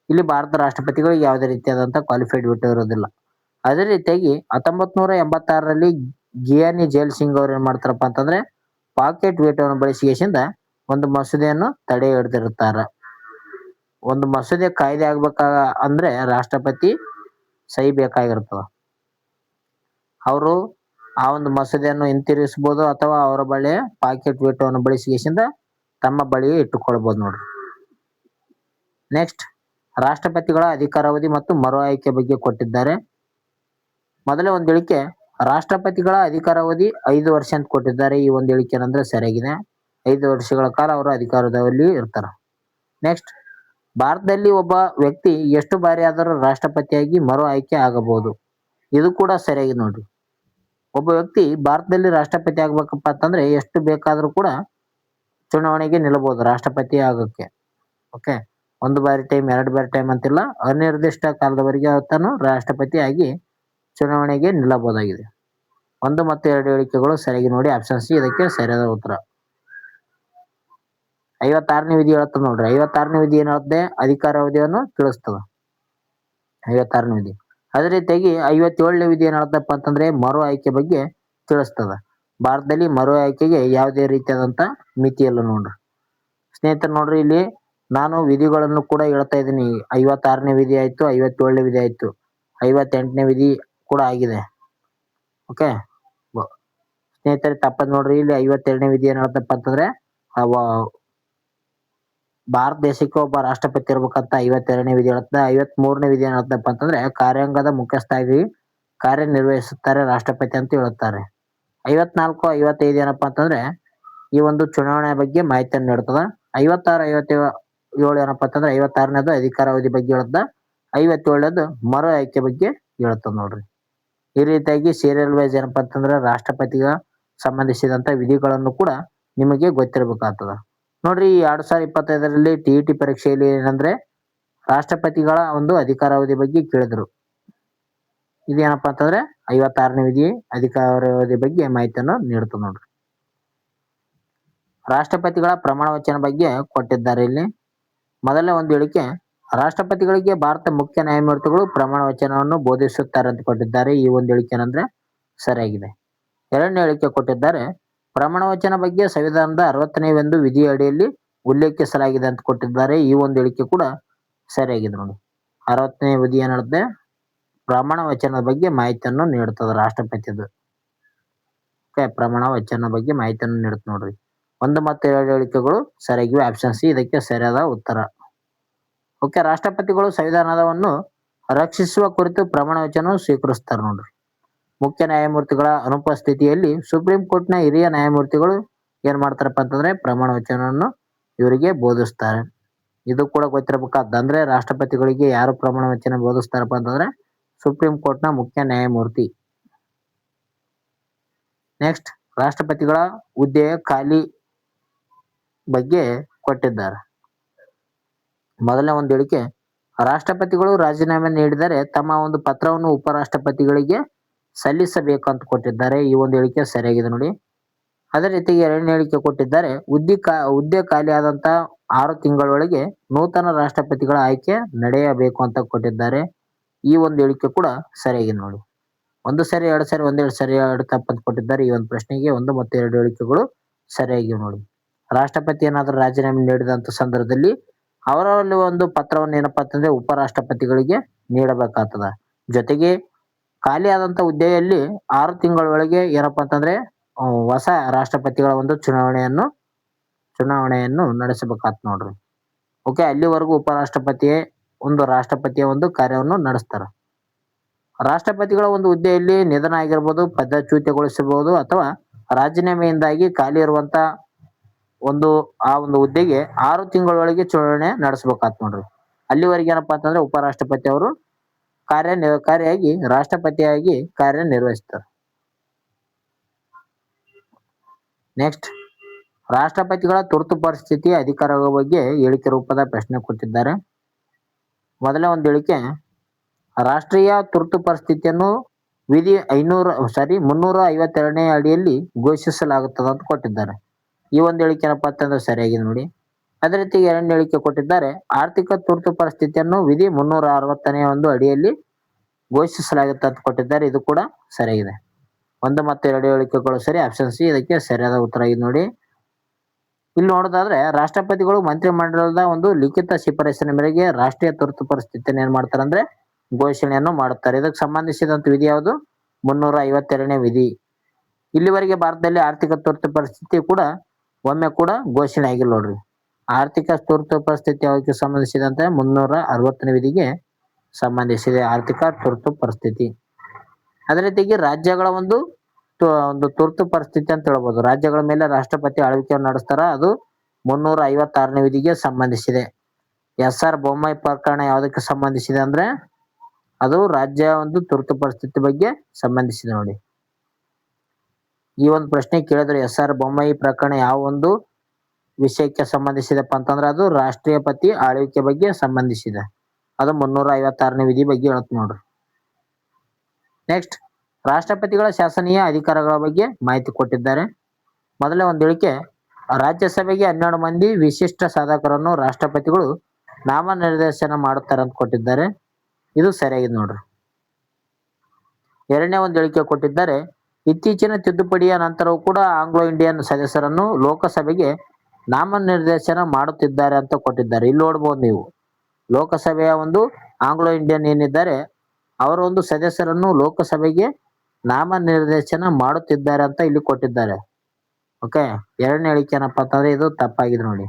ಇಲ್ಲಿ ಭಾರತ ರಾಷ್ಟ್ರಪತಿಗಳಿಗೆ ಯಾವುದೇ ರೀತಿಯಾದಂತಹ ಕ್ವಾಲಿಫೈಡ್ ವೀಟೋ ಇರೋದಿಲ್ಲ. ಅದೇ ರೀತಿಯಾಗಿ 1986ರಲ್ಲಿ ಗಿಯಾನಿ ಜೈಲ್ ಸಿಂಗ್ ಅವ್ರು ಏನ್ ಮಾಡ್ತಾರಪ್ಪ ಅಂತಂದ್ರೆ ಪಾಕೆಟ್ ವೀಟೋವನ್ನು ಬಳಸಿಗೆಸಿಂದ ಒಂದು ಮಸೂದೆಯನ್ನು ತಡೆ ಹಿಡಿದಿರುತ್ತಾರೆ. ಒಂದು ಮಸೂದೆ ಕಾಯ್ದೆ ಅಂದ್ರೆ ರಾಷ್ಟ್ರಪತಿ ಸಹಿ ಬೇಕಾಗಿರ್ತದ. ಅವರು ಆ ಒಂದು ಮಸೂದೆಯನ್ನು ಹಿಂತಿರುಗಿಸಬಹುದು ಅಥವಾ ಅವರ ಬಳಿ ಪಾಕೆಟ್ ವೀಟೋವನ್ನು ಬಳಸಿಗೆಸಿಂದ ತಮ್ಮ ಬಳಿಯೇ ಇಟ್ಟುಕೊಳ್ಬಹುದು ನೋಡ್ರಿ. ನೆಕ್ಸ್ಟ್, ರಾಷ್ಟ್ರಪತಿಗಳ ಅಧಿಕಾರಾವಧಿ ಮತ್ತು ಮರು ಆಯ್ಕೆ ಬಗ್ಗೆ ಕೊಟ್ಟಿದ್ದಾರೆ. ಮೊದಲೇ ಒಂದು ಹೇಳಿಕೆ, ರಾಷ್ಟ್ರಪತಿಗಳ ಅಧಿಕಾರಾವಧಿ 5 ವರ್ಷ ಅಂತ ಕೊಟ್ಟಿದ್ದಾರೆ. ಈ ಒಂದು ಹೇಳಿಕೆ ಏನಂದ್ರೆ ಸರಿಯಾಗಿದೆ. 5 ವರ್ಷಗಳ ಕಾಲ ಅವರು ಅಧಿಕಾರದಲ್ಲಿ ಇರ್ತಾರ. ನೆಕ್ಸ್ಟ್, ಭಾರತದಲ್ಲಿ ಒಬ್ಬ ವ್ಯಕ್ತಿ ಎಷ್ಟು ಬಾರಿ ಆದರೂ ರಾಷ್ಟ್ರಪತಿಯಾಗಿ ಮರು ಆಯ್ಕೆ ಆಗಬಹುದು. ಇದು ಕೂಡ ಸರಿಯಾಗಿದೆ ನೋಡ್ರಿ. ಒಬ್ಬ ವ್ಯಕ್ತಿ ಭಾರತದಲ್ಲಿ ರಾಷ್ಟ್ರಪತಿ ಆಗ್ಬೇಕಪ್ಪ ಅಂತಂದ್ರೆ ಎಷ್ಟು ಬೇಕಾದ್ರೂ ಕೂಡ ಚುನಾವಣೆಗೆ ನಿಲ್ಲಬಹುದು ರಾಷ್ಟ್ರಪತಿ ಆಗೋಕ್ಕೆ. ಓಕೆ, 1 ಬಾರಿ ಟೈಮ್, 2 ಬಾರಿ ಟೈಮ್ ಅಂತಿಲ್ಲ, ಅನಿರ್ದಿಷ್ಟ ಕಾಲದವರೆಗೆ ಆತನು ರಾಷ್ಟ್ರಪತಿ ಆಗಿ ಚುನಾವಣೆಗೆ ನಿಲ್ಲಬಹುದಾಗಿದೆ. 1 ಮತ್ತು 2 ಹೇಳಿಕೆಗಳು ಸರಿಯಾಗಿ ನೋಡಿ. ಆಪ್ಷನ್ ಸಿ ಇದಕ್ಕೆ ಸರಿಯಾದ ಉತ್ತರ. 56ನೇ ವಿಧಿ ಹೇಳುತ್ತೆ ನೋಡ್ರಿ. 56ನೇ ವಿಧಿ ಏನ್ ಹೇಳುತ್ತೆ? ಅಧಿಕಾರಾವಧಿಯನ್ನು ತಿಳಿಸ್ತದ. 56ನೇ ವಿಧಿ. ಅದೇ ರೀತಿಯಾಗಿ 57ನೇ ವಿಧಿ ಏನ್ ಹೇಳುತ್ತಪ್ಪ ಅಂತಂದ್ರೆ ಮರು ಆಯ್ಕೆ ಬಗ್ಗೆ ತಿಳಿಸ್ತದ. ಭಾರತದಲ್ಲಿ ಮರು ಆಯ್ಕೆಗೆ ಯಾವುದೇ ರೀತಿಯಾದಂತ ಮಿತಿ ಇಲ್ಲ ನೋಡ್ರಿ. ಸ್ನೇಹಿತರೆ ನೋಡ್ರಿ, ಇಲ್ಲಿ ನಾನು ವಿಧಿಗಳನ್ನು ಕೂಡ ಹೇಳ್ತಾ ಇದ್ದೀನಿ. 56ನೇ ವಿಧಿ ಆಯ್ತು, 57ನೇ ವಿಧಿ ಆಯ್ತು, 58ನೇ ವಿಧಿ ಕೂಡ ಆಗಿದೆ. ಓಕೆ ಸ್ನೇಹಿತರೆ, ತಪ್ಪದ್ ನೋಡ್ರಿ. ಇಲ್ಲಿ 52ನೇ ವಿಧಿ ಏನ್ ಹೇಳತ್ತಪ್ಪ ಅಂತಂದ್ರೆ ಭಾರತ ದೇಶಕ್ಕೆ ಒಬ್ಬ ರಾಷ್ಟ್ರಪತಿ ಇರ್ಬೇಕಂತ 52ನೇ ವಿಧಿ ಹೇಳುತ್ತೆ. 53ನೇ ವಿಧಿ ಏನ್ ಹೇಳತ್ತಪ್ಪ ಅಂತಂದ್ರೆ ಕಾರ್ಯಾಂಗದ ಮುಖ್ಯಸ್ಥಾಗಿ ಕಾರ್ಯನಿರ್ವಹಿಸುತ್ತಾರೆ ರಾಷ್ಟ್ರಪತಿ ಅಂತ ಹೇಳುತ್ತಾರೆ. 54, 55 ಏನಪ್ಪಾ ಅಂತಂದ್ರೆ ಈ ಒಂದು ಚುನಾವಣೆ ಬಗ್ಗೆ ಮಾಹಿತಿಯನ್ನು ನೀಡ್ತದ. 56, 57 ಏನಪ್ಪಾ ಅಂತಂದ್ರೆ 56ನೇದು ಅಧಿಕಾರಾವಧಿ ಬಗ್ಗೆ ಹೇಳುತ್ತ, 57ನೇದು ಮರು ಆಯ್ಕೆ ಬಗ್ಗೆ ಹೇಳ್ತದ ನೋಡ್ರಿ. ಈ ರೀತಿಯಾಗಿ ಸೀರಿಯಲ್ ವೈಸ್ ಏನಪ್ಪಾ ಅಂತಂದ್ರೆ ರಾಷ್ಟ್ರಪತಿಗೆ ಸಂಬಂಧಿಸಿದಂತ ವಿಧಿಗಳನ್ನು ಕೂಡ ನಿಮಗೆ ಗೊತ್ತಿರಬೇಕಾಗ್ತದ ನೋಡ್ರಿ. 2025ರಲ್ಲಿ TET ಪರೀಕ್ಷೆಯಲ್ಲಿ ಏನಂದ್ರೆ ರಾಷ್ಟ್ರಪತಿಗಳ ಒಂದು ಅಧಿಕಾರಾವಧಿ ಬಗ್ಗೆ ಕೇಳಿದ್ರು. ಇದೇನಪ್ಪಾ ಅಂತಂದ್ರೆ 56ನೇ ವಿಧಿ ಅಧಿಕಾರಾವಧಿ ಬಗ್ಗೆ ಮಾಹಿತಿಯನ್ನು ನೀಡ್ತದೆ ನೋಡ್ರಿ. ರಾಷ್ಟ್ರಪತಿಗಳ ಪ್ರಮಾಣ ವಚನ ಬಗ್ಗೆ ಕೊಟ್ಟಿದ್ದಾರೆ ಇಲ್ಲಿ. ಮೊದಲನೇ ಒಂದು ಹೇಳಿಕೆ, ರಾಷ್ಟ್ರಪತಿಗಳಿಗೆ ಭಾರತ ಮುಖ್ಯ ನ್ಯಾಯಮೂರ್ತಿಗಳು ಪ್ರಮಾಣ ವಚನವನ್ನು ಬೋಧಿಸುತ್ತಾರೆ ಅಂತ ಕೊಟ್ಟಿದ್ದಾರೆ. ಈ ಒಂದು ಹೇಳಿಕೆ ಏನಂದ್ರೆ ಸರಿಯಾಗಿದೆ. ಎರಡನೇ ಹೇಳಿಕೆ ಕೊಟ್ಟಿದ್ದಾರೆ, ಪ್ರಮಾಣ ವಚನ ಬಗ್ಗೆ ಸಂವಿಧಾನದ 60ನೇ ಒಂದು ವಿಧಿ ಅಡಿಯಲ್ಲಿ ಉಲ್ಲೇಖಿಸಲಾಗಿದೆ ಅಂತ ಕೊಟ್ಟಿದ್ದಾರೆ. ಈ ಒಂದು ಹೇಳಿಕೆ ಕೂಡ ಸರಿಯಾಗಿದೆ ನೋಡಿ. 60ನೇ ವಿಧಿ ಏನ್ ಹೇಳುತ್ತೆ? ಪ್ರಮಾಣ ವಚನದ ಬಗ್ಗೆ ಮಾಹಿತಿಯನ್ನು ನೀಡುತ್ತದೆ ರಾಷ್ಟ್ರಪತಿದು. ಪ್ರಮಾಣ ವಚನ ಬಗ್ಗೆ ಮಾಹಿತಿಯನ್ನು ನೀಡುತ್ತೆ ನೋಡ್ರಿ. 1 ಮತ್ತು 2 ಹೇಳಿಕೆಗಳು ಸರಿಯಾಗಿವೆ. ಆಪ್ಷನ್ ಸಿ ಇದಕ್ಕೆ ಸರಿಯಾದ ಉತ್ತರ. ಓಕೆ, ರಾಷ್ಟ್ರಪತಿಗಳು ಸಂವಿಧಾನವನ್ನು ರಕ್ಷಿಸುವ ಕುರಿತು ಪ್ರಮಾಣ ವಚನ ಸ್ವೀಕರಿಸ್ತಾರೆ ನೋಡ್ರಿ. ಮುಖ್ಯ ನ್ಯಾಯಮೂರ್ತಿಗಳ ಅನುಪಸ್ಥಿತಿಯಲ್ಲಿ ಸುಪ್ರೀಂ ಕೋರ್ಟ್ನ ಹಿರಿಯ ನ್ಯಾಯಮೂರ್ತಿಗಳು ಏನ್ ಮಾಡ್ತಾರಪ್ಪ ಅಂತಂದ್ರೆ ಪ್ರಮಾಣ ವಚನವನ್ನು ಇವರಿಗೆ ಬೋಧಿಸ್ತಾರೆ. ಇದು ಕೂಡ ಗೊತ್ತಿರಬೇಕಾದ. ಅಂದ್ರೆ ರಾಷ್ಟ್ರಪತಿಗಳಿಗೆ ಯಾರು ಪ್ರಮಾಣ ವಚನ ಬೋಧಿಸ್ತಾರಪ್ಪ ಅಂತಂದ್ರೆ ಸುಪ್ರೀಂ ಕೋರ್ಟ್ನ ಮುಖ್ಯ ನ್ಯಾಯಮೂರ್ತಿ. ನೆಕ್ಸ್ಟ್, ರಾಷ್ಟ್ರಪತಿಗಳ ಹುದ್ದೆಯ ಖಾಲಿ ಬಗ್ಗೆ ಕೊಟ್ಟಿದ್ದಾರೆ. ಮೊದಲನೇ ಒಂದು ಹೇಳಿಕೆ, ರಾಷ್ಟ್ರಪತಿಗಳು ರಾಜೀನಾಮೆ ನೀಡಿದರೆ ತಮ್ಮ ಒಂದು ಪತ್ರವನ್ನು ಉಪರಾಷ್ಟ್ರಪತಿಗಳಿಗೆ ಸಲ್ಲಿಸಬೇಕು ಅಂತ ಕೊಟ್ಟಿದ್ದಾರೆ. ಈ ಒಂದು ಹೇಳಿಕೆ ಸರಿಯಾಗಿದೆ ನೋಡಿ. ಅದೇ ರೀತಿ ಎರಡನೇ ಹೇಳಿಕೆ ಕೊಟ್ಟಿದ್ದಾರೆ, ಹುದ್ದೆ ಖಾಲಿ ಆದಂತ 6 ತಿಂಗಳೊಳಗೆ ನೂತನ ರಾಷ್ಟ್ರಪತಿಗಳ ಆಯ್ಕೆ ನಡೆಯಬೇಕು ಅಂತ ಕೊಟ್ಟಿದ್ದಾರೆ. ಈ ಒಂದು ಹೇಳಿಕೆ ಕೂಡ ಸರಿಯಾಗಿದೆ ನೋಡಿ. 1 ಸರಿ, 2 ಸರಿ, 1, 2 ಸರಿ, 2 ತಪ್ಪಂತ ಕೊಟ್ಟಿದ್ದಾರೆ. ಈ ಒಂದು ಪ್ರಶ್ನೆಗೆ 1 ಮತ್ತು 2 ಹೇಳಿಕೆಗಳು ಸರಿಯಾಗಿವೆ ನೋಡಿ. ರಾಷ್ಟ್ರಪತಿ ಏನಾದರೂ ರಾಜೀನಾಮೆ ನೀಡಿದಂತ ಸಂದರ್ಭದಲ್ಲಿ ಅವರಲ್ಲಿ ಒಂದು ಪತ್ರವನ್ನು ಏನಪ್ಪಾ ಅಂತಂದ್ರೆ ಉಪರಾಷ್ಟ್ರಪತಿಗಳಿಗೆ ನೀಡಬೇಕಾಗ್ತದ. ಜೊತೆಗೆ ಖಾಲಿ ಆದಂತ ಹುದ್ದೆಯಲ್ಲಿ 6 ತಿಂಗಳೊಳಗೆ ಏನಪ್ಪಾ ಅಂತಂದ್ರೆ ಹೊಸ ರಾಷ್ಟ್ರಪತಿಗಳ ಒಂದು ಚುನಾವಣೆಯನ್ನು ನಡೆಸಬೇಕಾಗ್ತ ನೋಡ್ರಿ. ಓಕೆ, ಅಲ್ಲಿವರೆಗೂ ಉಪರಾಷ್ಟ್ರಪತಿಯೇ ಒಂದು ರಾಷ್ಟ್ರಪತಿಯ ಒಂದು ಕಾರ್ಯವನ್ನು ನಡೆಸ್ತಾರ. ರಾಷ್ಟ್ರಪತಿಗಳ ಒಂದು ಹುದ್ದೆಯಲ್ಲಿ ನಿಧನ ಆಗಿರ್ಬೋದು, ಪದಚ್ಯುತಿಗೊಳಿಸಬಹುದು ಅಥವಾ ರಾಜೀನಾಮೆಯಿಂದಾಗಿ ಖಾಲಿ ಇರುವಂತ ಆ ಒಂದು ಹುದ್ದೆಗೆ 6 ತಿಂಗಳೊಳಗೆ ಚುನಾವಣೆ ನಡೆಸಬೇಕಾಗ್ತ ನೋಡ್ರಿ. ಅಲ್ಲಿವರೆಗೆ ಏನಪ್ಪಾ ಅಂತಂದ್ರೆ ಉಪರಾಷ್ಟ್ರಪತಿ ಅವರು ಕಾರ್ಯನಿರ್ವಹಿಯಾಗಿ ರಾಷ್ಟ್ರಪತಿಯಾಗಿ ಕಾರ್ಯನಿರ್ವಹಿಸ್ತಾರೆ. ನೆಕ್ಸ್ಟ್, ರಾಷ್ಟ್ರಪತಿಗಳ ತುರ್ತು ಪರಿಸ್ಥಿತಿ ಅಧಿಕಾರಗಳ ಬಗ್ಗೆ ಹೇಳಿಕೆ ರೂಪದ ಪ್ರಶ್ನೆ ಕೊಟ್ಟಿದ್ದಾರೆ. ಮೊದಲನೇ ಒಂದು ಹೇಳಿಕೆ, ರಾಷ್ಟ್ರೀಯ ತುರ್ತು ಪರಿಸ್ಥಿತಿಯನ್ನು ವಿಧಿ 352ನೇ ಅಡಿಯಲ್ಲಿ ಘೋಷಿಸಲಾಗುತ್ತದೆ ಅಂತ ಕೊಟ್ಟಿದ್ದಾರೆ. ಈ ಒಂದು ಹೇಳಿಕೆ ಏನಪ್ಪಾ ಅಂತಂದ್ರೆ ಸರಿಯಾಗಿದೆ ನೋಡಿ. ಅದೇ ರೀತಿ ಎರಡನೇ ಹೇಳಿಕೆ ಕೊಟ್ಟಿದ್ದಾರೆ, ಆರ್ಥಿಕ ತುರ್ತು ಪರಿಸ್ಥಿತಿಯನ್ನು ವಿಧಿ 360ನೇ ಒಂದು ಅಡಿಯಲ್ಲಿ ಘೋಷಿಸಲಾಗುತ್ತೆ ಅಂತ ಕೊಟ್ಟಿದ್ದಾರೆ. ಇದು ಕೂಡ ಸರಿಯಾಗಿದೆ. 1 ಮತ್ತು 2 ಹೇಳಿಕೆಗಳು ಸರಿ. ಆಪ್ಷನ್ ಸಿ ಇದಕ್ಕೆ ಸರಿಯಾದ ಉತ್ತರ ಆಗಿದೆ ನೋಡಿ. ಇಲ್ಲಿ ನೋಡೋದಾದ್ರೆ ರಾಷ್ಟ್ರಪತಿಗಳು ಮಂತ್ರಿಮಂಡಲದ ಒಂದು ಲಿಖಿತ ಶಿಫಾರಸಿನ ಮೇರೆಗೆ ರಾಷ್ಟ್ರೀಯ ತುರ್ತು ಪರಿಸ್ಥಿತಿಯನ್ನು ಏನ್ ಮಾಡ್ತಾರೆ ಅಂದ್ರೆ ಘೋಷಣೆಯನ್ನು ಮಾಡುತ್ತಾರೆ. ಇದಕ್ಕೆ ಸಂಬಂಧಿಸಿದಂತ ವಿಧಿ ಯಾವುದು? 352ನೇ ವಿಧಿ. ಇಲ್ಲಿವರೆಗೆ ಭಾರತದಲ್ಲಿ ಆರ್ಥಿಕ ತುರ್ತು ಪರಿಸ್ಥಿತಿ ಕೂಡ ಒಮ್ಮೆ ಕೂಡ ಘೋಷಣೆ ಆಗಿಲ್ಲ ನೋಡ್ರಿ. ಆರ್ಥಿಕ ತುರ್ತು ಪರಿಸ್ಥಿತಿ ಯಾವಕ್ಕೆ ಸಂಬಂಧಿಸಿದಂತೆ 360ನೇ ವಿಧಿಗೆ ಸಂಬಂಧಿಸಿದೆ ಆರ್ಥಿಕ ತುರ್ತು ಪರಿಸ್ಥಿತಿ. ಅದೇ ರೀತಿಯಾಗಿ ರಾಜ್ಯಗಳ ಒಂದು ತುರ್ತು ಪರಿಸ್ಥಿತಿ ಅಂತ ಹೇಳ್ಬೋದು. ರಾಜ್ಯಗಳ ಮೇಲೆ ರಾಷ್ಟ್ರಪತಿ ಆಳ್ವಿಕೆಯನ್ನು ನಡೆಸ್ತಾರ. ಅದು 356ನೇ ವಿಧಿಗೆ ಸಂಬಂಧಿಸಿದೆ. ಎಸ್.ಆರ್. ಬೊಮ್ಮಾಯಿ ಪ್ರಕರಣ ಯಾವುದಕ್ಕೆ ಸಂಬಂಧಿಸಿದೆ ಅಂದ್ರೆ ಅದು ರಾಜ್ಯ ಒಂದು ತುರ್ತು ಪರಿಸ್ಥಿತಿ ಬಗ್ಗೆ ಸಂಬಂಧಿಸಿದೆ ನೋಡಿ. ಈ ಒಂದು ಪ್ರಶ್ನೆ ಕೇಳಿದ್ರೆ ಎಸ್.ಆರ್. ಬೊಮ್ಮಾಯಿ ಪ್ರಕರಣ ಯಾವ ಒಂದು ವಿಷಯಕ್ಕೆ ಸಂಬಂಧಿಸಿದಪ್ಪ ಅಂತಂದ್ರೆ ಅದು ರಾಷ್ಟ್ರೀಯಪತಿ ಆಳ್ವಿಕೆ ಬಗ್ಗೆ ಸಂಬಂಧಿಸಿದೆ. ಅದು 356ನೇ ವಿಧಿ ಬಗ್ಗೆ ಹೇಳುತ್ತೆ ನೋಡ್ರಿ. ನೆಕ್ಸ್ಟ್, ರಾಷ್ಟ್ರಪತಿಗಳ ಶಾಸನೀಯ ಅಧಿಕಾರಗಳ ಬಗ್ಗೆ ಮಾಹಿತಿ ಕೊಟ್ಟಿದ್ದಾರೆ. ಮೊದಲೇ ಒಂದು ಹೇಳಿಕೆ, ರಾಜ್ಯಸಭೆಗೆ 12 ಮಂದಿ ವಿಶಿಷ್ಟ ಸಾಧಕರನ್ನು ರಾಷ್ಟ್ರಪತಿಗಳು ನಾಮನಿರ್ದೇಶನ ಮಾಡುತ್ತಾರೆ ಅಂತ ಕೊಟ್ಟಿದ್ದಾರೆ. ಇದು ಸರಿಯಾಗಿದೆ ನೋಡ್ರಿ. ಎರಡನೇ ಒಂದು ಹೇಳಿಕೆ ಕೊಟ್ಟಿದ್ದಾರೆ, ಇತ್ತೀಚಿನ ತಿದ್ದುಪಡಿಯ ನಂತರವೂ ಕೂಡ ಆಂಗ್ಲೋ ಇಂಡಿಯನ್ ಸದಸ್ಯರನ್ನು ಲೋಕಸಭೆಗೆ ನಾಮನಿರ್ದೇಶನ ಮಾಡುತ್ತಿದ್ದಾರೆ ಅಂತ ಕೊಟ್ಟಿದ್ದಾರೆ. ಇಲ್ಲಿ ನೋಡ್ಬೋದು ನೀವು, ಲೋಕಸಭೆಯ ಒಂದು ಆಂಗ್ಲೋ ಇಂಡಿಯನ್ ಏನಿದ್ದಾರೆ ಅವರ ಒಂದು ಸದಸ್ಯರನ್ನು ಲೋಕಸಭೆಗೆ ನಾಮನಿರ್ದೇಶನ ಮಾಡುತ್ತಿದ್ದಾರೆ ಅಂತ ಇಲ್ಲಿ ಕೊಟ್ಟಿದ್ದಾರೆ. ಓಕೆ, ಎರಡನೇ ಹೇಳಿಕೆ ಏನಪ್ಪ ಅಂತಂದ್ರೆ ಇದು ತಪ್ಪಾಗಿದೆ ನೋಡಿ.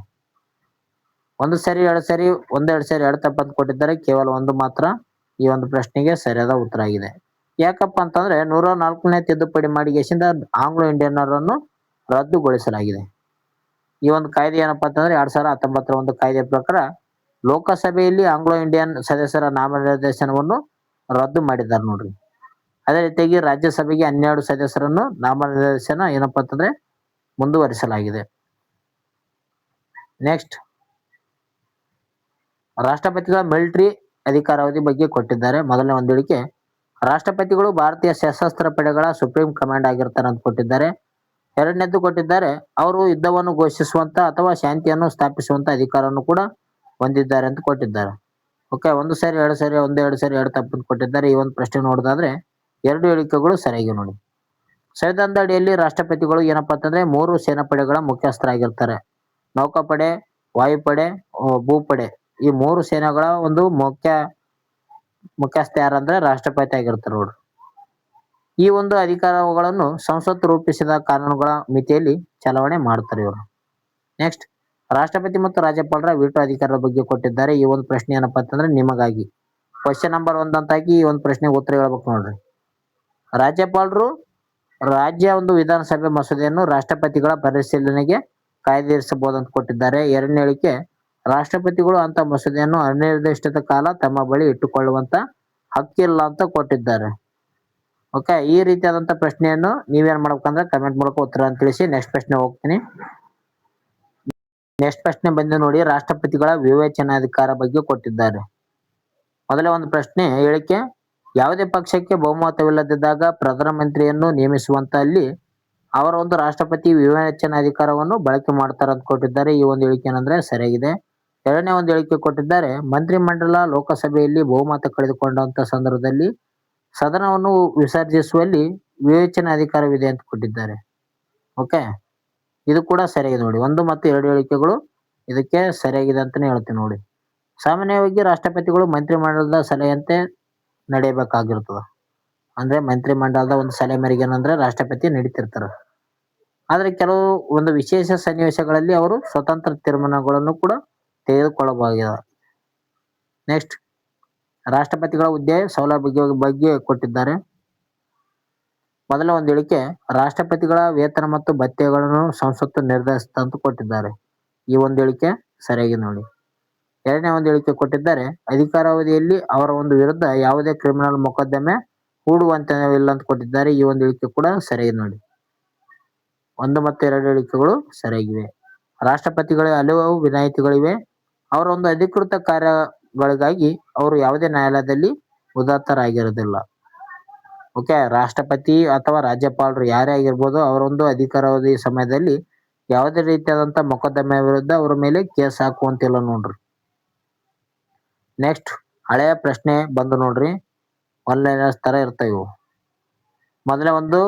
ಒಂದು ಸರಿ, ಎರಡು ಸರಿ, ಒಂದೆರಡು ಸರಿ ಎರಡು ತಪ್ಪಂತ ಕೊಟ್ಟಿದ್ದಾರೆ. ಕೇವಲ ಒಂದು ಮಾತ್ರ ಈ ಒಂದು ಪ್ರಶ್ನೆಗೆ ಸರಿಯಾದ ಉತ್ತರ ಆಗಿದೆ. ಯಾಕಪ್ಪ ಅಂತಂದ್ರೆ 104ನೇ ತಿದ್ದುಪಡಿ ಮಾಡಿಗೆಸಿಂದ ಆಂಗ್ಲೋ ಇಂಡಿಯನ್ನರನ್ನು ರದ್ದುಗೊಳಿಸಲಾಗಿದೆ. ಈ ಒಂದು ಕಾಯ್ದೆ ಏನಪ್ಪಾ ಅಂತಂದ್ರೆ 2019ರ ಒಂದು ಕಾಯ್ದೆ ಪ್ರಕಾರ ಲೋಕಸಭೆಯಲ್ಲಿ ಆಂಗ್ಲೋ ಇಂಡಿಯನ್ ಸದಸ್ಯರ ನಾಮನಿರ್ದೇಶನವನ್ನು ರದ್ದು ಮಾಡಿದ್ದಾರೆ ನೋಡ್ರಿ. ಅದೇ ರೀತಿಯಾಗಿ ರಾಜ್ಯಸಭೆಗೆ 12 ಸದಸ್ಯರನ್ನು ನಾಮನಿರ್ದೇಶನ ಏನಪ್ಪಾ ಅಂತಂದ್ರೆ ಮುಂದುವರಿಸಲಾಗಿದೆ. ನೆಕ್ಸ್ಟ್, ರಾಷ್ಟ್ರಪತಿಗಳ ಮಿಲಿಟರಿ ಅಧಿಕಾರಾವಧಿ ಬಗ್ಗೆ ಕೊಟ್ಟಿದ್ದಾರೆ. ಮೊದಲನೇ ಒಂದು ಹೇಳಿಕೆ, ರಾಷ್ಟ್ರಪತಿಗಳು ಭಾರತೀಯ ಸಶಸ್ತ್ರ ಪಡೆಗಳ ಸುಪ್ರೀಂ ಕಮಾಂಡ್ ಆಗಿರ್ತಾರೆ ಅಂತ ಕೊಟ್ಟಿದ್ದಾರೆ. ಎರಡನೇದ್ದು ಕೊಟ್ಟಿದ್ದಾರೆ, ಅವರು ಯುದ್ಧವನ್ನು ಘೋಷಿಸುವಂತ ಅಥವಾ ಶಾಂತಿಯನ್ನು ಸ್ಥಾಪಿಸುವಂತ ಅಧಿಕಾರವನ್ನು ಕೂಡ ಹೊಂದಿದ್ದಾರೆ ಅಂತ ಕೊಟ್ಟಿದ್ದಾರೆ. ಓಕೆ, ಒಂದು ಸರಿ, ಎರಡು ಸರಿ, ಒಂದೆರಡು ಸರಿ, ಎರಡು ತಪ್ಪು ಕೊಟ್ಟಿದ್ದಾರೆ. ಈ ಒಂದು ಪ್ರಶ್ನೆ ನೋಡೋದಾದ್ರೆ ಎರಡು ಹೇಳಿಕೆಗಳು ಸರಿಯಾಗಿ ನೋಡಿ. ಸಂವಿಧಾನದ ಅಡಿಯಲ್ಲಿ ರಾಷ್ಟ್ರಪತಿಗಳು ಏನಪ್ಪಾ ಅಂತಂದ್ರೆ 3 ಸೇನಾಪಡೆಗಳ ಮುಖ್ಯಸ್ಥರಾಗಿರ್ತಾರೆ. ನೌಕಾಪಡೆ, ವಾಯುಪಡೆ, ಭೂಪಡೆ. ಈ 3 ಸೇನೆಗಳ ಒಂದು ಮುಖ್ಯಸ್ಥ ಯಾರಂದ್ರೆ ರಾಷ್ಟ್ರಪತಿ ಆಗಿರ್ತಾರೆ ನೋಡ್ರಿ. ಈ ಒಂದು ಅಧಿಕಾರಗಳನ್ನು ಸಂಸತ್ತು ರೂಪಿಸಿದ ಕಾನೂನುಗಳ ಮಿತಿಯಲ್ಲಿ ಚಲಾವಣೆ ಮಾಡ್ತಾರೆ ಇವರು. ನೆಕ್ಸ್ಟ್, ರಾಷ್ಟ್ರಪತಿ ಮತ್ತು ರಾಜ್ಯಪಾಲರ ವೀಟೋ ಅಧಿಕಾರದ ಬಗ್ಗೆ ಕೊಟ್ಟಿದ್ದಾರೆ. ಈ ಒಂದು ಪ್ರಶ್ನೆ ಏನಪ್ಪಾ ಅಂತಂದ್ರೆ ನಿಮಗಾಗಿ ಕ್ವಶನ್ ನಂಬರ್ 1 ಅಂತ ಹಾಕಿ ಈ ಒಂದು ಪ್ರಶ್ನೆಗೆ ಉತ್ತರ ಹೇಳ್ಬೇಕು ನೋಡ್ರಿ. ರಾಜ್ಯಪಾಲರು ರಾಜ್ಯ ಒಂದು ವಿಧಾನಸಭೆ ಮಸೂದೆಯನ್ನು ರಾಷ್ಟ್ರಪತಿಗಳ ಪರಿಶೀಲನೆಗೆ ಕಾಯ್ದಿರಿಸಬಹುದು ಅಂತ ಕೊಟ್ಟಿದ್ದಾರೆ. ಎರಡನೇ ಹೇಳಿಕೆ, ರಾಷ್ಟ್ರಪತಿಗಳು ಅಂತ ಮಸೂದೆಯನ್ನು ಅನಿರ್ದಿಷ್ಟ ಕಾಲ ತಮ್ಮ ಬಳಿ ಇಟ್ಟುಕೊಳ್ಳುವಂತ ಹಕ್ಕಿಲ್ಲ ಅಂತ ಕೊಟ್ಟಿದ್ದಾರೆ. ಓಕೆ, ಈ ರೀತಿಯಾದಂತ ಪ್ರಶ್ನೆಯನ್ನು ನೀವೇನ್ ಮಾಡ್ಬೇಕಂದ್ರೆ ಕಮೆಂಟ್ ಮೂಲಕ ಉತ್ತರ ಅಂತ ತಿಳಿಸಿ. ನೆಕ್ಸ್ಟ್ ಪ್ರಶ್ನೆ ಹೋಗ್ತೀನಿ. ನೆಕ್ಸ್ಟ್ ಪ್ರಶ್ನೆ ಬಂದು ನೋಡಿ, ರಾಷ್ಟ್ರಪತಿಗಳ ವಿವೇಚನಾಧಿಕಾರ ಬಗ್ಗೆ ಕೊಟ್ಟಿದ್ದಾರೆ. ಮೊದಲೇ ಒಂದು ಪ್ರಶ್ನೆ ಹೇಳಿಕೆ, ಯಾವುದೇ ಪಕ್ಷಕ್ಕೆ ಬಹುಮತವಿಲ್ಲದಿದ್ದಾಗ ಪ್ರಧಾನಮಂತ್ರಿಯನ್ನು ನೇಮಿಸುವಂತ ಅಲ್ಲಿ ಅವರ ಒಂದು ರಾಷ್ಟ್ರಪತಿ ವಿವೇಚನಾಧಿಕಾರವನ್ನು ಬಳಕೆ ಮಾಡ್ತಾರೆ ಅಂತ ಕೊಟ್ಟಿದ್ದಾರೆ. ಈ ಒಂದು ಹೇಳಿಕೆ ಏನಂದ್ರೆ ಸರಿಯಾಗಿದೆ. ಎರಡನೇ ಒಂದು ಹೇಳಿಕೆ ಕೊಟ್ಟಿದ್ದಾರೆ, ಮಂತ್ರಿಮಂಡಲ ಲೋಕಸಭೆಯಲ್ಲಿ ಬಹುಮತ ಕಳೆದುಕೊಂಡಂತ ಸಂದರ್ಭದಲ್ಲಿ ಸದನವನ್ನು ವಿಸರ್ಜಿಸುವಲ್ಲಿ ವಿವೇಚನಾಧಿಕಾರವಿದೆ ಅಂತ ಕೊಟ್ಟಿದ್ದಾರೆ. ಓಕೆ, ಇದು ಕೂಡ ಸರಿಯಾಗಿದೆ ನೋಡಿ. 1 ಮತ್ತು 2 ಹೇಳಿಕೆಗಳು ಇದಕ್ಕೆ ಸರಿಯಾಗಿದೆ ಅಂತಾನೆ ಹೇಳ್ತೀನಿ ನೋಡಿ. ಸಾಮಾನ್ಯವಾಗಿ ರಾಷ್ಟ್ರಪತಿಗಳು ಮಂತ್ರಿಮಂಡಲದ ಸಲಹೆಯಂತೆ ನಡೆಯಬೇಕಾಗಿರ್ತದ. ಅಂದ್ರೆ ಮಂತ್ರಿಮಂಡಲದ ಒಂದು ಸಲಹೆ ಮೇರೆಗೆ ಏನಂದ್ರೆ ರಾಷ್ಟ್ರಪತಿ ನಡೀತಿರ್ತಾರ. ಆದ್ರೆ ಕೆಲವು ಒಂದು ವಿಶೇಷ ಸನ್ನಿವೇಶಗಳಲ್ಲಿ ಅವರು ಸ್ವತಂತ್ರ ತೀರ್ಮಾನಗಳನ್ನು ಕೂಡ ತೆಗೆದುಕೊಳ್ಳಬಹುದು. ನೆಕ್ಸ್ಟ್, ರಾಷ್ಟ್ರಪತಿಗಳ ಹುದ್ದೆ ಸೌಲಭ್ಯ ಬಗ್ಗೆ ಕೊಟ್ಟಿದ್ದಾರೆ. ಮೊದಲ ಒಂದು ಹೇಳಿಕೆ, ರಾಷ್ಟ್ರಪತಿಗಳ ವೇತನ ಮತ್ತು ಭತ್ಯೆಗಳನ್ನು ಸಂಸತ್ತು ನಿರ್ಧರಿಸುತ್ತೆ ಅಂತ ಕೊಟ್ಟಿದ್ದಾರೆ. ಈ ಒಂದು ಹೇಳಿಕೆ ಸರಿಯಾಗಿ ನೋಡಿ. ಎರಡನೇ ಒಂದು ಹೇಳಿಕೆ ಕೊಟ್ಟಿದ್ದಾರೆ, ಅಧಿಕಾರಾವಧಿಯಲ್ಲಿ ಅವರ ಒಂದು ವಿರುದ್ಧ ಯಾವುದೇ ಕ್ರಿಮಿನಲ್ ಮೊಕದ್ದಮೆ ಹೂಡುವಂತಿಲ್ಲ ಅಂತ ಕೊಟ್ಟಿದ್ದಾರೆ. ಈ ಒಂದು ಹೇಳಿಕೆ ಕೂಡ ಸರಿಯಾಗಿ ನೋಡಿ. 1 ಮತ್ತು 2 ಹೇಳಿಕೆಗಳು ಸರಿಯಾಗಿವೆ. ರಾಷ್ಟ್ರಪತಿಗಳ ಹಲವು ವಿನಾಯಿತಿಗಳಿವೆ. ಅವರ ಒಂದು ಅಧಿಕೃತ ಕಾರ್ಯಗಳಿಗಾಗಿ ಅವರು ಯಾವುದೇ ನ್ಯಾಯಾಲಯದಲ್ಲಿ ಉದಾತ್ತರಾಗಿರೋದಿಲ್ಲ. ಓಕೆ, ರಾಷ್ಟ್ರಪತಿ ಅಥವಾ ರಾಜ್ಯಪಾಲರು ಯಾರೇ ಆಗಿರ್ಬೋದು, ಅವರೊಂದು ಅಧಿಕಾರಾವಧಿ ಸಮಯದಲ್ಲಿ ಯಾವುದೇ ರೀತಿಯಾದಂತ ಮೊಕದ್ದಮೆ ವಿರುದ್ಧ ಅವರ ಮೇಲೆ ಕೇಸ್ ಹಾಕುವಂತಿಲ್ಲ ನೋಡ್ರಿ. ನೆಕ್ಸ್ಟ್, ಹಳೆಯ ಪ್ರಶ್ನೆ ಬಂದು ನೋಡ್ರಿ, ಆನ್ಲೈನರ್ಸ್ ತರ ಇರ್ತಾವ ಇವು. ಮೊದಲೇ ಒಂದು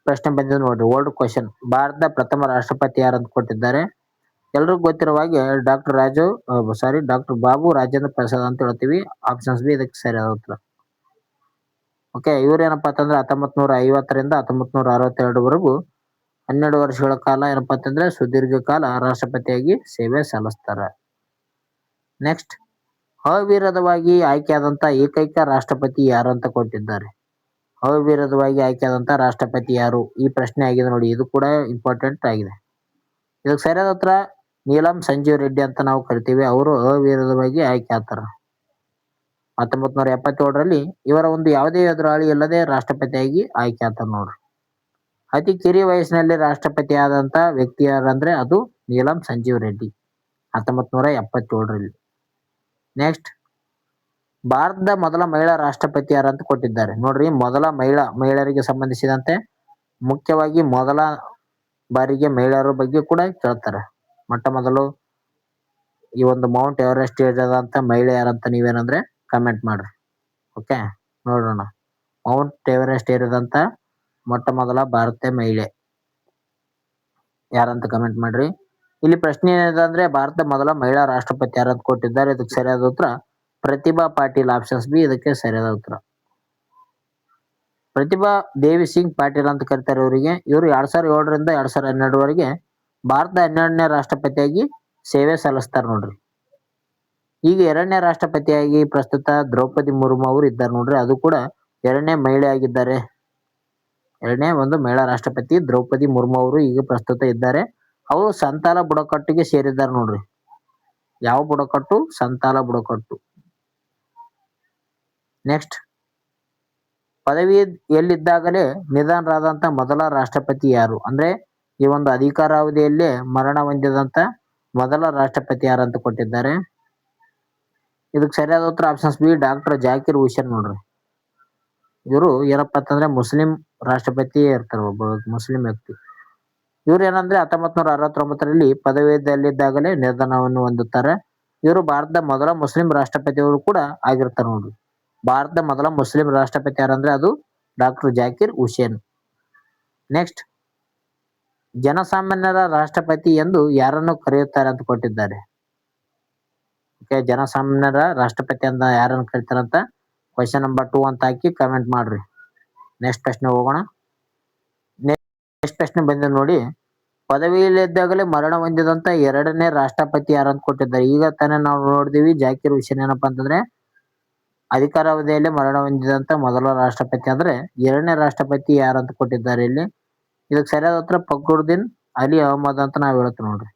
ಪ್ರಶ್ನೆ ಬಂದಿದೆ ನೋಡ್ರಿ, ಓಲ್ಡ್ ಕ್ವಶನ್. ಭಾರತದ ಪ್ರಥಮ ರಾಷ್ಟ್ರಪತಿ ಯಾರಂತ ಕೊಟ್ಟಿದ್ದಾರೆ. ಎಲ್ರಿಗೂ ಗೊತ್ತಿರುವ ಹಾಗೆ ಡಾಕ್ಟರ್ ಬಾಬು ರಾಜೇಂದ್ರ ಪ್ರಸಾದ್ ಅಂತ ಹೇಳ್ತೀವಿ. ಆಪ್ಷನ್ಸ್ ಬಿ ಇದಕ್ಕೆ ಸರಿಯಾದ ಉತ್ತರ. ಓಕೆ, ಇವ್ರೇನಪ್ಪಾ ಅಂತಂದ್ರೆ 1950ರಿಂದ 1962ವರೆಗೂ 12 ವರ್ಷಗಳ ಕಾಲ ಏನಪ್ಪಾ ಅಂತಂದ್ರೆ ಸುದೀರ್ಘ ಕಾಲ ರಾಷ್ಟ್ರಪತಿಯಾಗಿ ಸೇವೆ ಸಲ್ಲಿಸ್ತಾರೆ. ನೆಕ್ಸ್ಟ್, ಅವಿರೋಧವಾಗಿ ಆಯ್ಕೆಯಾದಂತ ಏಕೈಕ ರಾಷ್ಟ್ರಪತಿ ಯಾರು ಅಂತ ಕೊಟ್ಟಿದ್ದಾರೆ. ಅವಿರೋಧವಾಗಿ ಆಯ್ಕೆಯಾದಂತ ರಾಷ್ಟ್ರಪತಿ ಯಾರು? ಈ ಪ್ರಶ್ನೆ ಆಗಿದೆ ನೋಡಿ, ಇದು ಕೂಡ ಇಂಪಾರ್ಟೆಂಟ್ ಆಗಿದೆ. ಇದಕ್ಕೆ ಸರಿಯಾದ ಉತ್ತರ ನೀಲಂ ಸಂಜೀವ್ ರೆಡ್ಡಿ ಅಂತ ನಾವು ಕರಿತೀವಿ. ಅವರು ಅವಿರೋಧವಾಗಿ ಆಯ್ಕೆ ಆಗ್ತಾರ. 1977ರಲ್ಲಿ ಇವರ ಒಂದು ಯಾವುದೇ ಎದುರಾಳಿ ಇಲ್ಲದೆ ರಾಷ್ಟ್ರಪತಿಯಾಗಿ ಆಯ್ಕೆ ಆಗ್ತಾರ ನೋಡ್ರಿ. ಅತಿ ಕಿರಿಯ ವಯಸ್ಸಿನಲ್ಲಿ ರಾಷ್ಟ್ರಪತಿ ಆದಂತ ವ್ಯಕ್ತಿ ಯಾರಂದ್ರೆ ಅದು ನೀಲಂ ಸಂಜೀವ್ ರೆಡ್ಡಿ, 1977ರಲ್ಲಿ. ನೆಕ್ಸ್ಟ್, ಭಾರತದ ಮೊದಲ ಮಹಿಳಾ ರಾಷ್ಟ್ರಪತಿ ಯಾರಂತ ಕೊಟ್ಟಿದ್ದಾರೆ ನೋಡ್ರಿ. ಮೊದಲ ಮಹಿಳೆಯರಿಗೆ ಸಂಬಂಧಿಸಿದಂತೆ ಮುಖ್ಯವಾಗಿ ಮೊದಲ ಬಾರಿಗೆ ಮಹಿಳೆಯರ ಬಗ್ಗೆ ಕೂಡ ಕೇಳ್ತಾರೆ. ಮೊಟ್ಟ ಮೊದಲು ಈ ಒಂದು ಮೌಂಟ್ ಎವರೆಸ್ಟ್ ಏರಿದಂತ ಮಹಿಳೆ ಯಾರಂತ ನೀವೇನಂದ್ರೆ ಕಮೆಂಟ್ ಮಾಡ್ರಿ. ಓಕೆ, ನೋಡೋಣ. ಮೌಂಟ್ ಎವರೆಸ್ಟ್ ಏರಿದಂತ ಮೊಟ್ಟ ಮೊದಲ ಭಾರತೀಯ ಮಹಿಳೆ ಯಾರಂತ ಕಮೆಂಟ್ ಮಾಡ್ರಿ. ಇಲ್ಲಿ ಪ್ರಶ್ನೆ ಏನಿದೆ ಅಂದ್ರೆ ಭಾರತದ ಮೊದಲ ಮಹಿಳಾ ರಾಷ್ಟ್ರಪತಿ ಯಾರಂತ ಕೊಟ್ಟಿದ್ದಾರೆ. ಇದಕ್ಕೆ ಸರಿಯಾದ ಉತ್ತರ ಪ್ರತಿಭಾ ಪಾಟೀಲ್, ಆಪ್ಷನ್ಸ್ ಬಿ ಇದಕ್ಕೆ ಸರಿಯಾದ ಉತ್ತರ. ಪ್ರತಿಭಾ ದೇವಿ ಸಿಂಗ್ ಪಾಟೀಲ್ ಅಂತ ಕರೀತಾರೆ ಇವರಿಗೆ. ಇವರು 2007ರಿಂದ 2012ವರೆಗೆ ಭಾರತದ 12ನೇ ರಾಷ್ಟ್ರಪತಿಯಾಗಿ ಸೇವೆ ಸಲ್ಲಿಸ್ತಾರೆ ನೋಡ್ರಿ. ಈಗ 2ನೇ ರಾಷ್ಟ್ರಪತಿಯಾಗಿ ಪ್ರಸ್ತುತ ದ್ರೌಪದಿ ಮುರ್ಮು ಅವರು ಇದ್ದಾರೆ ನೋಡ್ರಿ. ಅದು ಕೂಡ 2ನೇ ಮಹಿಳೆ ಆಗಿದ್ದಾರೆ. 2ನೇ ಒಂದು ಮಹಿಳಾ ರಾಷ್ಟ್ರಪತಿ ದ್ರೌಪದಿ ಮುರ್ಮು ಅವರು ಈಗ ಪ್ರಸ್ತುತ ಇದ್ದಾರೆ. ಅವರು ಸಂತಾಲ ಬುಡಕಟ್ಟಿಗೆ ಸೇರಿದ್ದಾರೆ ನೋಡ್ರಿ. ಯಾವ ಬುಡಕಟ್ಟು? ಸಂತಾಲ ಬುಡಕಟ್ಟು. ನೆಕ್ಸ್ಟ್, ಪದವಿಯಲ್ಲಿದ್ದಾಗಲೇ ನಿಧನರಾದಂತ ಮೊದಲ ರಾಷ್ಟ್ರಪತಿ ಯಾರು? ಅಂದ್ರೆ ಈ ಒಂದು ಅಧಿಕಾರಾವಧಿಯಲ್ಲೇ ಮರಣ ಹೊಂದಿದಂತ ಮೊದಲ ರಾಷ್ಟ್ರಪತಿ ಯಾರಂತ ಕೊಟ್ಟಿದ್ದಾರೆ. ಇದಕ್ಕೆ ಸರಿಯಾದ ಉತ್ತರ options B doctor Zakir Hussain ನೋಡ್ರಿ. ಇವರು ಏನಪ್ಪಾ ಅಂತಂದ್ರೆ ಮುಸ್ಲಿಂ ರಾಷ್ಟ್ರಪತಿ ಇರ್ತಾರೆ, ಒಬ್ಬ ಮುಸ್ಲಿಂ ವ್ಯಕ್ತಿ. ಇವ್ರು ಏನಂದ್ರೆ 1969ರಲ್ಲಿ ಪದವಿಯಲ್ಲಿದ್ದಾಗಲೇ ನಿಧನವನ್ನು ಹೊಂದುತ್ತಾರೆ. ಇವರು ಭಾರತದ ಮೊದಲ ಮುಸ್ಲಿಂ ರಾಷ್ಟ್ರಪತಿಯವರು ಕೂಡ ಆಗಿರ್ತಾರೆ ನೋಡ್ರಿ. ಭಾರತದ ಮೊದಲ ಮುಸ್ಲಿಂ ರಾಷ್ಟ್ರಪತಿ ಯಾರಂದ್ರೆ ಅದು ಡಾಕ್ಟರ್ ಜಾಕಿರ್ ಹುಸೇನ್. ನೆಕ್ಸ್ಟ್, ಜನಸಾಮಾನ್ಯರ ರಾಷ್ಟ್ರಪತಿ ಎಂದು ಯಾರನ್ನು ಕರೆಯುತ್ತಾರೆ ಅಂತ ಕೊಟ್ಟಿದ್ದಾರೆ. ಓಕೆ, ಜನಸಾಮಾನ್ಯರ ರಾಷ್ಟ್ರಪತಿ ಅಂತ ಯಾರನ್ನು ಕರೀತಾರಂತ ಕ್ವಶನ್ ನಂಬರ್ 2 ಅಂತ ಹಾಕಿ ಕಮೆಂಟ್ ಮಾಡ್ರಿ. ನೆಕ್ಸ್ಟ್ ಪ್ರಶ್ನೆ ಹೋಗೋಣ. ನೆಕ್ಸ್ಟ್ ಪ್ರಶ್ನೆ ಬಂದಿದೆ ನೋಡಿ. ಪದವಿಯಲ್ಲಿದ್ದಾಗಲೇ ಮರಣ ಹೊಂದಿದಂತ 2ನೇ ರಾಷ್ಟ್ರಪತಿ ಯಾರಂತ ಕೊಟ್ಟಿದ್ದಾರೆ. ಈಗ ತಾನೇ ನಾವು ನೋಡಿದೀವಿ ಜಾಕಿರ್ ಹುಸೇನ್ ಏನಪ್ಪಾ ಅಂತಂದ್ರೆ ಅಧಿಕಾರಾವಧಿಯಲ್ಲಿ ಮರಣ ಹೊಂದಿದಂತ ಮೊದಲ ರಾಷ್ಟ್ರಪತಿ. ಅಂದ್ರೆ 2ನೇ ರಾಷ್ಟ್ರಪತಿ ಯಾರಂತ ಕೊಟ್ಟಿದ್ದಾರೆ ಇಲ್ಲಿ. ಇದಕ್ಕೆ ಸರಿಯಾದ ಉತ್ತರ ಫಕ್ರುದ್ದೀನ್ ಅಲಿ ಅಹಮದ್ ಅಂತ ನಾವ್ ಹೇಳ್ತೀವಿ ನೋಡ್ರಿ.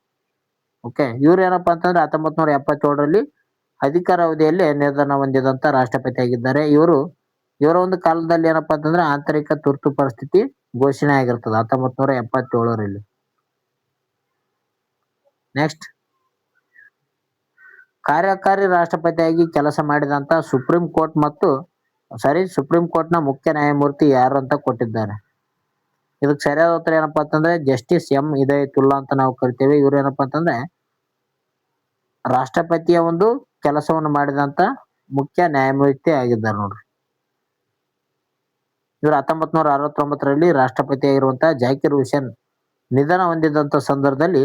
ಓಕೆ, ಇವ್ರು ಏನಪ್ಪಾ ಅಂತಂದ್ರೆ 1977ರಲ್ಲಿ ಅಧಿಕಾರಾವಧಿಯಲ್ಲಿ ನಿಧನ ಹೊಂದಿದಂತ ರಾಷ್ಟ್ರಪತಿ ಆಗಿದ್ದಾರೆ. ಇವರ ಒಂದು ಕಾಲದಲ್ಲಿ ಏನಪ್ಪಾ ಅಂತಂದ್ರೆ ಆಂತರಿಕ ತುರ್ತು ಪರಿಸ್ಥಿತಿ ಘೋಷಣೆ ಆಗಿರ್ತದೆ 1977ರಲ್ಲಿ. ನೆಕ್ಸ್ಟ್, ಕಾರ್ಯಕಾರಿ ರಾಷ್ಟ್ರಪತಿಯಾಗಿ ಕೆಲಸ ಮಾಡಿದಂತ ಸುಪ್ರೀಂ ಕೋರ್ಟ್ನ ಮುಖ್ಯ ನ್ಯಾಯಮೂರ್ತಿ ಯಾರು ಅಂತ ಕೊಟ್ಟಿದ್ದಾರೆ. ಇದಕ್ಕೆ ಸರಿಯಾದ ಉತ್ತರ ಏನಪ್ಪಾ ಅಂತಂದ್ರೆ ಜಸ್ಟಿಸ್ ಎಂ ಹಿದಾಯತುಲ್ಲಾ ಅಂತ ನಾವು ಕರಿತೇವೆ. ಇವ್ರು ಏನಪ್ಪಾ ಅಂತಂದ್ರೆ ರಾಷ್ಟ್ರಪತಿಯ ಒಂದು ಕೆಲಸವನ್ನು ಮಾಡಿದಂತ ಮುಖ್ಯ ನ್ಯಾಯಮೂರ್ತಿ ಆಗಿದ್ದಾರೆ ನೋಡ್ರಿ. ಇವರು 1969ರಲ್ಲಿ ರಾಷ್ಟ್ರಪತಿ ಆಗಿರುವಂತಹ ಜಾಕಿರ್ ಹುಸೇನ್ ನಿಧನ ಹೊಂದಿದಂತ ಸಂದರ್ಭದಲ್ಲಿ,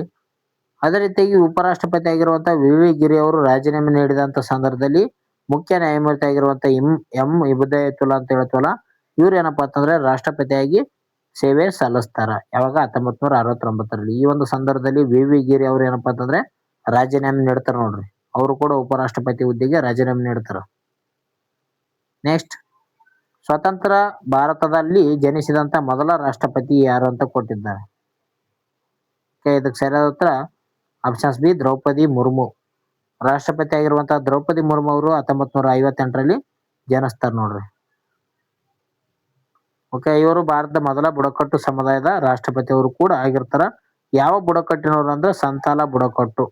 ಅದೇ ರೀತಿಯಾಗಿ ಉಪರಾಷ್ಟ್ರಪತಿ ಆಗಿರುವಂತಹ ವಿ ಗಿರಿ ಅವರು ರಾಜೀನಾಮೆ ನೀಡಿದಂತ ಸಂದರ್ಭದಲ್ಲಿ ಮುಖ್ಯ ನ್ಯಾಯಮೂರ್ತಿ ಆಗಿರುವಂತಹ ಎಂ ಹಿದಾಯತುಲ್ಲಾ ಅಂತ ಹೇಳ್ತೀವಲ್ಲ, ಇವ್ರು ಏನಪ್ಪಾ ಅಂತಂದ್ರೆ ರಾಷ್ಟ್ರಪತಿಯಾಗಿ ಸೇವೆ ಸಲ್ಲಿಸ್ತಾರ. ಯಾವಾಗ? 1969ರಲ್ಲಿ. ಈ ಒಂದು ಸಂದರ್ಭದಲ್ಲಿ ವಿ ಗಿರಿ ಅವ್ರು ಏನಪ್ಪಾ ಅಂತಂದ್ರೆ ರಾಜೀನಾಮೆ ನೀಡ್ತಾರ ನೋಡ್ರಿ. ಅವರು ಕೂಡ ಉಪರಾಷ್ಟ್ರಪತಿ ಹುದ್ದೆಗೆ ರಾಜೀನಾಮೆ ನೀಡ್ತಾರ. ನೆಕ್ಸ್ಟ್, ಸ್ವತಂತ್ರ ಭಾರತದಲ್ಲಿ ಜನಿಸಿದಂತ ಮೊದಲ ರಾಷ್ಟ್ರಪತಿ ಯಾರು ಅಂತ ಕೊಟ್ಟಿದ್ದಾರೆ. ಇದಕ್ಕೆ ಸರಿಯಾದ ಉತ್ತರ ಆಪ್ಷನ್ಸ್ ಬಿ ದ್ರೌಪದಿ ಮುರ್ಮು. ರಾಷ್ಟ್ರಪತಿ ಆಗಿರುವಂತಹ ದ್ರೌಪದಿ ಮುರ್ಮು ಅವರು 1958ರಲ್ಲಿ ಜನಿಸ್ತಾರ ನೋಡ್ರಿ. ಓಕೆ, ಇವರು ಭಾರತದ ಮೊದಲ ಬುಡಕಟ್ಟು ಸಮುದಾಯದ ರಾಷ್ಟ್ರಪತಿ ಅವರು ಕೂಡ ಆಗಿರ್ತಾರ. ಯಾವ ಬುಡಕಟ್ಟಿನವರು ಅಂದ್ರೆ ಸಂತಾಲ ಬುಡಕಟ್ಟು.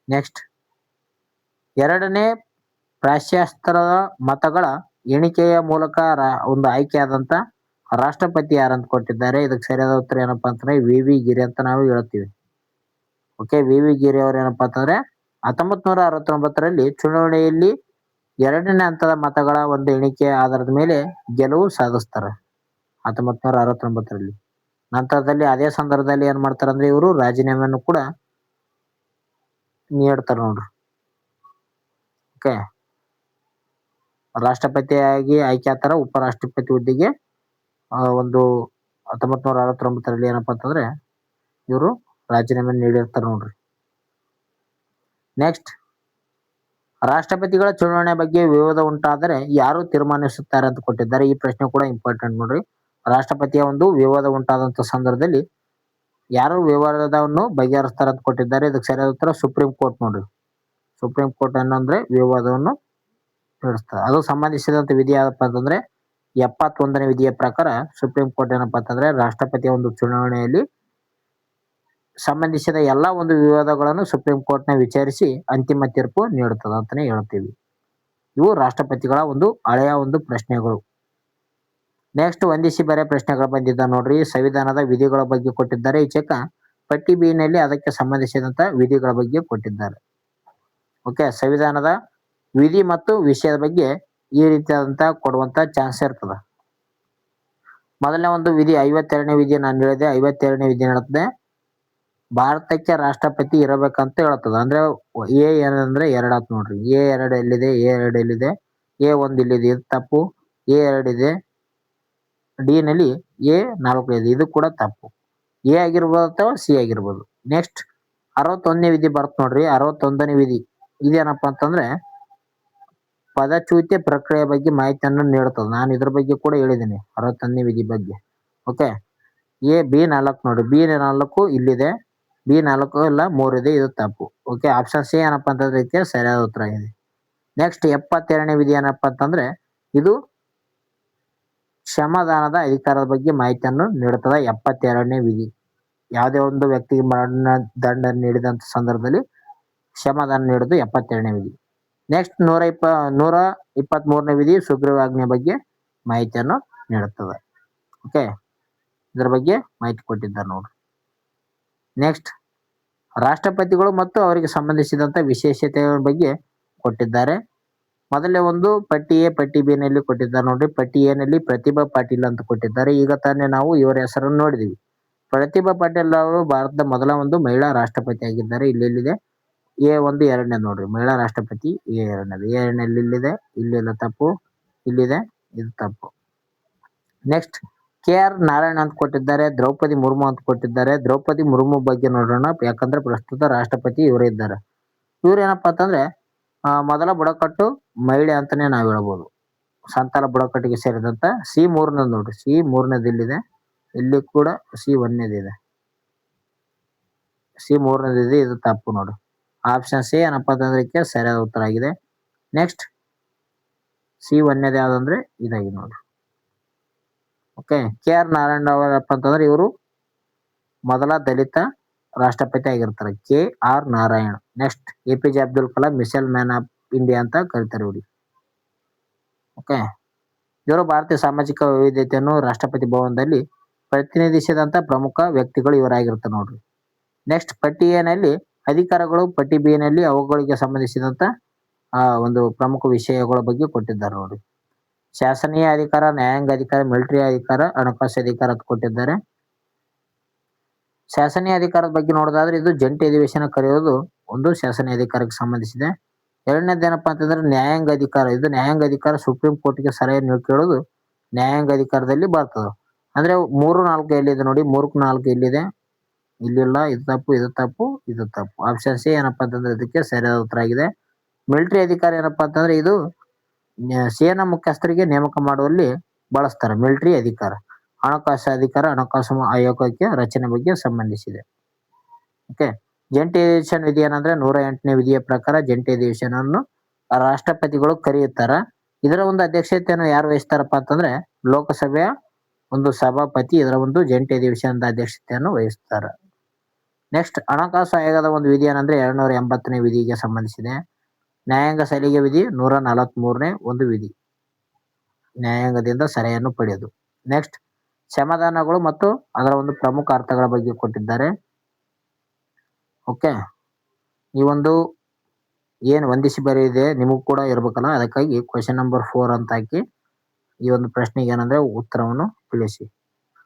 ನೆಕ್ಸ್ಟ್, 2ನೇ ಪ್ರಾಶಸ್ತ್ಯದ ಮತಗಳ ಎಣಿಕೆಯ ಮೂಲಕ ಒಂದು ಆಯ್ಕೆಯಾದಂತ ರಾಷ್ಟ್ರಪತಿ ಯಾರಂತ ಕೊಟ್ಟಿದ್ದಾರೆ. ಇದಕ್ಕೆ ಸರಿಯಾದ ಉತ್ತರ ಏನಪ್ಪಾ ಅಂತಂದ್ರೆ ವಿ ಗಿರಿ ಅಂತ ನಾವು ಹೇಳ್ತೀವಿ. ಓಕೆ, ವಿ ಗಿರಿ ಅವ್ರು ಏನಪ್ಪಾ ಅಂತಂದ್ರೆ 1969ರಲ್ಲಿ ಚುನಾವಣೆಯಲ್ಲಿ 2ನೇ ಹಂತದ ಮತಗಳ ಒಂದು ಎಣಿಕೆ ಆಧಾರದ ಮೇಲೆ ಗೆಲುವು ಸಾಧಿಸ್ತಾರೆ 1969ರಲ್ಲಿ. ನಂತರದಲ್ಲಿ ಅದೇ ಸಂದರ್ಭದಲ್ಲಿ ಏನ್ ಮಾಡ್ತಾರಂದ್ರೆ ಇವರು ರಾಜೀನಾಮೆಯನ್ನು ಕೂಡ ನೀಡ್ತಾರೆ ನೋಡ್ರಿ. ಓಕೆ, ರಾಷ್ಟ್ರಪತಿಯಾಗಿ ಆಯ್ಕೆ ಆಗ್ತಾರ. ಉಪರಾಷ್ಟ್ರಪತಿ ಹುದ್ದೆಗೆ ಒಂದು 1969ರಲ್ಲಿ ಏನಪ್ಪಾ ಅಂತಂದ್ರೆ ಇವರು ರಾಜೀನಾಮೆ ನೀಡಿರ್ತಾರೆ ನೋಡ್ರಿ. ನೆಕ್ಸ್ಟ್, ರಾಷ್ಟ್ರಪತಿಗಳ ಚುನಾವಣೆ ಬಗ್ಗೆ ವಿವಾದ ಉಂಟಾದರೆ ಯಾರು ತೀರ್ಮಾನಿಸುತ್ತಾರೆ ಅಂತ ಕೊಟ್ಟಿದ್ದಾರೆ. ಈ ಪ್ರಶ್ನೆ ಕೂಡ ಇಂಪಾರ್ಟೆಂಟ್ ನೋಡ್ರಿ. ರಾಷ್ಟ್ರಪತಿಯ ಒಂದು ವಿವಾದ ಉಂಟಾದಂತ ಸಂದರ್ಭದಲ್ಲಿ ಯಾರು ವಿವಾದವನ್ನು ಬಗೆಹರಿಸ್ತಾರೆ ಅಂತ ಕೊಟ್ಟಿದ್ದಾರೆ. ಇದಕ್ಕೆ ಸರಿಯಾದ ಉತ್ತರ ಸುಪ್ರೀಂ ಕೋರ್ಟ್ ನೋಡ್ರಿ. ಸುಪ್ರೀಂ ಕೋರ್ಟ್ ಏನಂದ್ರೆ ವಿವಾದವನ್ನು ನಡೆಸ್ತಾರೆ. ಅದು ಸಂಬಂಧಿಸಿದಂತ ವಿಧಿ ಯಾವಪ್ಪ ಅಂತಂದ್ರೆ 71ನೇ ವಿಧಿಯ ಪ್ರಕಾರ ಸುಪ್ರೀಂ ಕೋರ್ಟ್ ಏನಪ್ಪಾ ಅಂತಂದ್ರೆ ರಾಷ್ಟ್ರಪತಿಯ ಒಂದು ಚುನಾವಣೆಯಲ್ಲಿ ಸಂಬಂಧಿಸಿದ ಎಲ್ಲಾ ಒಂದು ವಿವಾದಗಳನ್ನು ಸುಪ್ರೀಂ ಕೋರ್ಟ್ನ ವಿಚಾರಿಸಿ ಅಂತಿಮ ತೀರ್ಪು ನೀಡುತ್ತದೆ ಅಂತಾನೆ ಹೇಳ್ತೀವಿ. ಇವು ರಾಷ್ಟ್ರಪತಿಗಳ ಒಂದು ಹಳೆಯ ಒಂದು ಪ್ರಶ್ನೆಗಳು. ನೆಕ್ಸ್ಟ್ ವಂದಿಸಿ ಬರೆ ಪ್ರಶ್ನೆಗಳು ಬಂದಿದ್ದ ನೋಡ್ರಿ. ಸಂವಿಧಾನದ ವಿಧಿಗಳ ಬಗ್ಗೆ ಕೊಟ್ಟಿದ್ದಾರೆ. ಈ ಚೆಕ್ ಪಟ್ಟಿ ಬಿ ನಲ್ಲಿ ಅದಕ್ಕೆ ಸಂಬಂಧಿಸಿದಂತ ವಿಧಿಗಳ ಬಗ್ಗೆ ಕೊಟ್ಟಿದ್ದಾರೆ. ಓಕೆ, ಸಂವಿಧಾನದ ವಿಧಿ ಮತ್ತು ವಿಷಯದ ಬಗ್ಗೆ ಈ ರೀತಿಯಾದಂತ ಕೊಡುವಂತ ಚಾನ್ಸ್ ಇರ್ತದ. ಮೊದಲನೇ ಒಂದು ವಿಧಿ 52ನೇ ವಿಧಿ ನಾನು ಹೇಳಿದೆ. 52ನೇ ವಿಧಿ ಹೇಳುತ್ತೆ ಭಾರತಕ್ಕೆ ರಾಷ್ಟ್ರಪತಿ ಇರಬೇಕಂತ ಹೇಳ್ತದ. ಅಂದ್ರೆ ಎ ಏನಂದ್ರೆ 2 ಆತ್ ನೋಡ್ರಿ. A2 ಎಲ್ಲಿದೆ, A2 ಎಲ್ಲಿದೆ, A1 ಇಲ್ಲಿದೆ, ಇದು ತಪ್ಪು. A2 ಇದೆ, ಡಿ ನಲ್ಲಿ A4 ಇದೆ, ಇದು ಕೂಡ ತಪ್ಪು. ಎ ಆಗಿರ್ಬೋದು ಅಥವಾ ಸಿ ಆಗಿರ್ಬೋದು. ನೆಕ್ಸ್ಟ್ 61ನೇ ವಿಧಿ ಬರ್ತ್ ನೋಡ್ರಿ. 61ನೇ ವಿಧಿ ಇದೇನಪ್ಪ ಅಂತಂದ್ರೆ ಪದಚ್ಯುತಿ ಪ್ರಕ್ರಿಯೆ ಬಗ್ಗೆ ಮಾಹಿತಿಯನ್ನು ನೀಡುತ್ತದೆ. ನಾನು ಇದ್ರ ಬಗ್ಗೆ ಕೂಡ ಹೇಳಿದ್ದೀನಿ 61ನೇ ವಿಧಿ ಬಗ್ಗೆ. ಓಕೆ, B4 ನೋಡಿ. B4 ಇಲ್ಲಿದೆ, B4 ಇಲ್ಲ 3 ಇದೆ, ಇದು ತಪ್ಪು. ಓಕೆ, ಆಪ್ಷನ್ ಸಿ ಏನಪ್ಪಾ ಅಂತಂದ್ರೆ ಇದಕ್ಕೆ ಸರಿಯಾದ ಉತ್ತರ ಇದೆ. ನೆಕ್ಸ್ಟ್ 72ನೇ ವಿಧಿ ಏನಪ್ಪಾ ಅಂತಂದ್ರೆ ಇದು ಕ್ಷಮಾದಾನದ ಅಧಿಕಾರದ ಬಗ್ಗೆ ಮಾಹಿತಿಯನ್ನು ನೀಡುತ್ತದೆ. 72ನೇ ವಿಧಿ ಯಾವುದೇ ಒಂದು ವ್ಯಕ್ತಿಗೆ ಮರಣ ದಂಡ ನೀಡಿದಂತ ಸಂದರ್ಭದಲ್ಲಿ ಕ್ಷಮಾದಾನ ನೀಡುವುದು 72ನೇ ವಿಧಿ. ನೆಕ್ಸ್ಟ್ 123ನೇ ವಿಧಿ ಸುಗ್ರೀವಾಜ್ಞೆ ಬಗ್ಗೆ ಮಾಹಿತಿಯನ್ನು ನೀಡುತ್ತದೆ. ಓಕೆ, ಇದರ ಬಗ್ಗೆ ಮಾಹಿತಿ ಕೊಟ್ಟಿದ್ದಾರೆ ನೋಡ್ರಿ. ನೆಕ್ಸ್ಟ್ ರಾಷ್ಟ್ರಪತಿಗಳು ಮತ್ತು ಅವರಿಗೆ ಸಂಬಂಧಿಸಿದಂತ ವಿಶೇಷತೆಗಳ ಬಗ್ಗೆ ಕೊಟ್ಟಿದ್ದಾರೆ. ಮೊದಲೇ ಒಂದು ಪಟ್ಟಿ ಎ ಪಟ್ಟಿ ಬಿ ನಲ್ಲಿ ಕೊಟ್ಟಿದ್ದಾರೆ ನೋಡ್ರಿ. ಪಟ್ಟಿ ಎ ನಲ್ಲಿ ಪ್ರತಿಭಾ ಪಾಟೀಲ್ ಅಂತ ಕೊಟ್ಟಿದ್ದಾರೆ. ಈಗ ತಾನೇ ನಾವು ಇವರ ಹೆಸರನ್ನು ನೋಡಿದೀವಿ. ಪ್ರತಿಭಾ ಪಾಟೀಲ್ ಅವರು ಭಾರತದ ಮೊದಲ ಒಂದು ಮಹಿಳಾ ರಾಷ್ಟ್ರಪತಿ ಆಗಿದ್ದಾರೆ. ಇಲ್ಲಿದೆ A1 2ನೇ ನೋಡ್ರಿ. ಮಹಿಳಾ ರಾಷ್ಟ್ರಪತಿ A2. A2 ಇಲ್ಲಿದೆ, ಇಲ್ಲೆಲ್ಲ ತಪ್ಪು, ಇಲ್ಲಿದೆ, ಇದು ತಪ್ಪು. ನೆಕ್ಸ್ಟ್ KR ನಾರಾಯಣ್ ಅಂತ ಕೊಟ್ಟಿದ್ದಾರೆ. ದ್ರೌಪದಿ ಮುರ್ಮು ಅಂತ ಕೊಟ್ಟಿದ್ದಾರೆ. ದ್ರೌಪದಿ ಮುರ್ಮು ಬಗ್ಗೆ ನೋಡೋಣ. ಯಾಕಂದ್ರೆ ಪ್ರಸ್ತುತ ರಾಷ್ಟ್ರಪತಿ ಇವರೇ ಇದ್ದಾರೆ. ಇವ್ರೇನಪ್ಪಾ ಅಂತಂದ್ರೆ ಮೊದಲ ಬುಡಕಟ್ಟು ಮಹಿಳೆ ಅಂತಾನೆ ನಾವ್ ಹೇಳ್ಬೋದು. ಸಂತಾಲ ಬುಡಕಟ್ಟಿಗೆ ಸೇರಿದಂತ C3 ನೋಡ್ರಿ. C3 ಇಲ್ಲಿದೆ, ಇಲ್ಲಿ ಕೂಡ C1 C3 ಇದೆ, ಇದು ತಪ್ಪು ನೋಡ್ರಿ. ಆಪ್ಷನ್ ಸಿ ಏನಪ್ಪಾ ಅಂತಂದ್ರೆ ಇದಕ್ಕೆ ಸರಿಯಾದ ಉತ್ತರ ಆಗಿದೆ. ನೆಕ್ಸ್ಟ್ C1 ಯಾವ್ದಂದ್ರೆ ಇದಾಗಿದೆ ನೋಡ್ರಿ. ಓಕೆ, KR ನಾರಾಯಣ್ ಅವರಪ್ಪ ಅಂತಂದ್ರೆ ಇವರು ಮೊದಲ ದಲಿತ ರಾಷ್ಟ್ರಪತಿ ಆಗಿರ್ತಾರೆ. KR Narayan. Next APJ Abdul Kalam missile man of India ಅಂತ ಕರೀತಾರೆ ಇವ್ರಿಗೆ. ಓಕೆ, ಇವರು ಭಾರತೀಯ ಸಾಮಾಜಿಕ ವೈವಿಧ್ಯತೆಯನ್ನು ರಾಷ್ಟ್ರಪತಿ ಭವನದಲ್ಲಿ ಪ್ರತಿನಿಧಿಸಿದಂತ ಪ್ರಮುಖ ವ್ಯಕ್ತಿಗಳು ಇವರಾಗಿರ್ತಾರೆ ನೋಡ್ರಿ. ನೆಕ್ಸ್ಟ್ ಪಟ್ಟಿ ಎ ನಲ್ಲಿ ಅಧಿಕಾರಗಳು, ಪಟ್ಟಿ ಬಿ ನಲ್ಲಿ ಅವುಗಳಿಗೆ ಸಂಬಂಧಿಸಿದಂತ ಒಂದು ಪ್ರಮುಖ ವಿಷಯಗಳ ಬಗ್ಗೆ ಕೊಟ್ಟಿದ್ದಾರೆ ನೋಡಿ. ಶಾಸನೀಯ ಅಧಿಕಾರ, ನ್ಯಾಯಾಂಗ ಅಧಿಕಾರ, ಮಿಲಿಟರಿ ಅಧಿಕಾರ, ಹಣಕಾಸು ಅಧಿಕಾರ ಅಂತ ಕೊಟ್ಟಿದ್ದಾರೆ. ಶಾಸನೀಯ ಅಧಿಕಾರದ ಬಗ್ಗೆ ನೋಡೋದಾದ್ರೆ ಇದು ಜಂಟಿ ಅಧಿವೇಶನ ಕರೆಯೋದು ಒಂದು ಶಾಸನೀಯ ಅಧಿಕಾರಕ್ಕೆ ಸಂಬಂಧಿಸಿದೆ. ಎರಡನೇದೇನಪ್ಪಾ ಅಂತಂದ್ರೆ ನ್ಯಾಯಾಂಗ ಅಧಿಕಾರ. ಇದು ನ್ಯಾಯಾಂಗ ಅಧಿಕಾರ ಸುಪ್ರೀಂ ಕೋರ್ಟ್ಗೆ ಸಲಹೆ ಕೇಳೋದು ನ್ಯಾಯಾಂಗ ಅಧಿಕಾರದಲ್ಲಿ ಬರ್ತದೆ. ಅಂದ್ರೆ 3, 4 ಎಲ್ಲಿದೆ ನೋಡಿ. 3, 4 ಇಲ್ಲಿದೆ, ಇಲ್ಲಿಲ್ಲ, ಇದು ತಪ್ಪು, ಇದು ತಪ್ಪು, ಇದು ತಪ್ಪು. ಆಪ್ಷನ್ ಸಿ ಏನಪ್ಪಾ ಅಂತಂದ್ರೆ ಇದಕ್ಕೆ ಸರಿಯಾದ ಉತ್ತರ ಆಗಿದೆ. ಮಿಲಿಟರಿ ಅಧಿಕಾರ ಏನಪ್ಪಾ ಅಂತಂದ್ರೆ ಇದು ಸೇನಾ ಮುಖ್ಯಸ್ಥರಿಗೆ ನೇಮಕ ಮಾಡುವಲ್ಲಿ ಬಳಸ್ತಾರೆ ಮಿಲಿಟರಿ ಅಧಿಕಾರ. ಹಣಕಾಸು ಅಧಿಕಾರ ಹಣಕಾಸು ಆಯೋಗಕ್ಕೆ ರಚನೆ ಬಗ್ಗೆ ಸಂಬಂಧಿಸಿದೆ. ಓಕೆ, ಜಂಟಿ ಅಧಿವೇಶನ ವಿಧಿ ಏನಂದ್ರೆ 108ನೇ ವಿಧಿಯ ಪ್ರಕಾರ ಜಂಟಿ ಅಧಿವೇಶನವನ್ನು ರಾಷ್ಟ್ರಪತಿಗಳು ಕರೆಯುತ್ತಾರ. ಇದರ ಒಂದು ಅಧ್ಯಕ್ಷತೆಯನ್ನು ಯಾರು ವಹಿಸ್ತಾರಪ್ಪ ಅಂತಂದ್ರೆ ಲೋಕಸಭೆಯ ಒಂದು ಸಭಾಪತಿ ಇದರ ಒಂದು ಜಂಟಿ ಅಧಿವೇಶನದ ಅಧ್ಯಕ್ಷತೆಯನ್ನು ವಹಿಸ್ತಾರ. ನೆಕ್ಸ್ಟ್ ಹಣಕಾಸು ಆಯೋಗದ ಒಂದು ವಿಧಿ ಏನಂದ್ರೆ 280ನೇ ವಿಧಿಗೆ ಸಂಬಂಧಿಸಿದೆ. ನ್ಯಾಯಾಂಗ ಸಲಿಗೆ ವಿಧಿ 143ನೇ ಒಂದು ವಿಧಿ, ನ್ಯಾಯಾಂಗದಿಂದ ಸಲಹೆಯನ್ನು ಪಡೆಯೋದು. ನೆಕ್ಸ್ಟ್ ಸಮಾಧಾನಗಳು ಮತ್ತು ಅದರ ಒಂದು ಪ್ರಮುಖ ಅರ್ಥಗಳ ಬಗ್ಗೆ ಕೊಟ್ಟಿದ್ದಾರೆ. ಓಕೆ, ಈ ಒಂದು ಏನು ವಂದಿಸಿ ಬರೆಯಿದೆ ನಿಮಗೂ ಕೂಡ ಇರ್ಬೇಕಲ್ಲ, ಅದಕ್ಕಾಗಿ ಕ್ವೆಶ್ಚನ್ ನಂಬರ್ 4 ಅಂತ ಹಾಕಿ ಈ ಒಂದು ಪ್ರಶ್ನೆಗೆ ಏನಂದ್ರೆ ಉತ್ತರವನ್ನು ತಿಳಿಸಿ.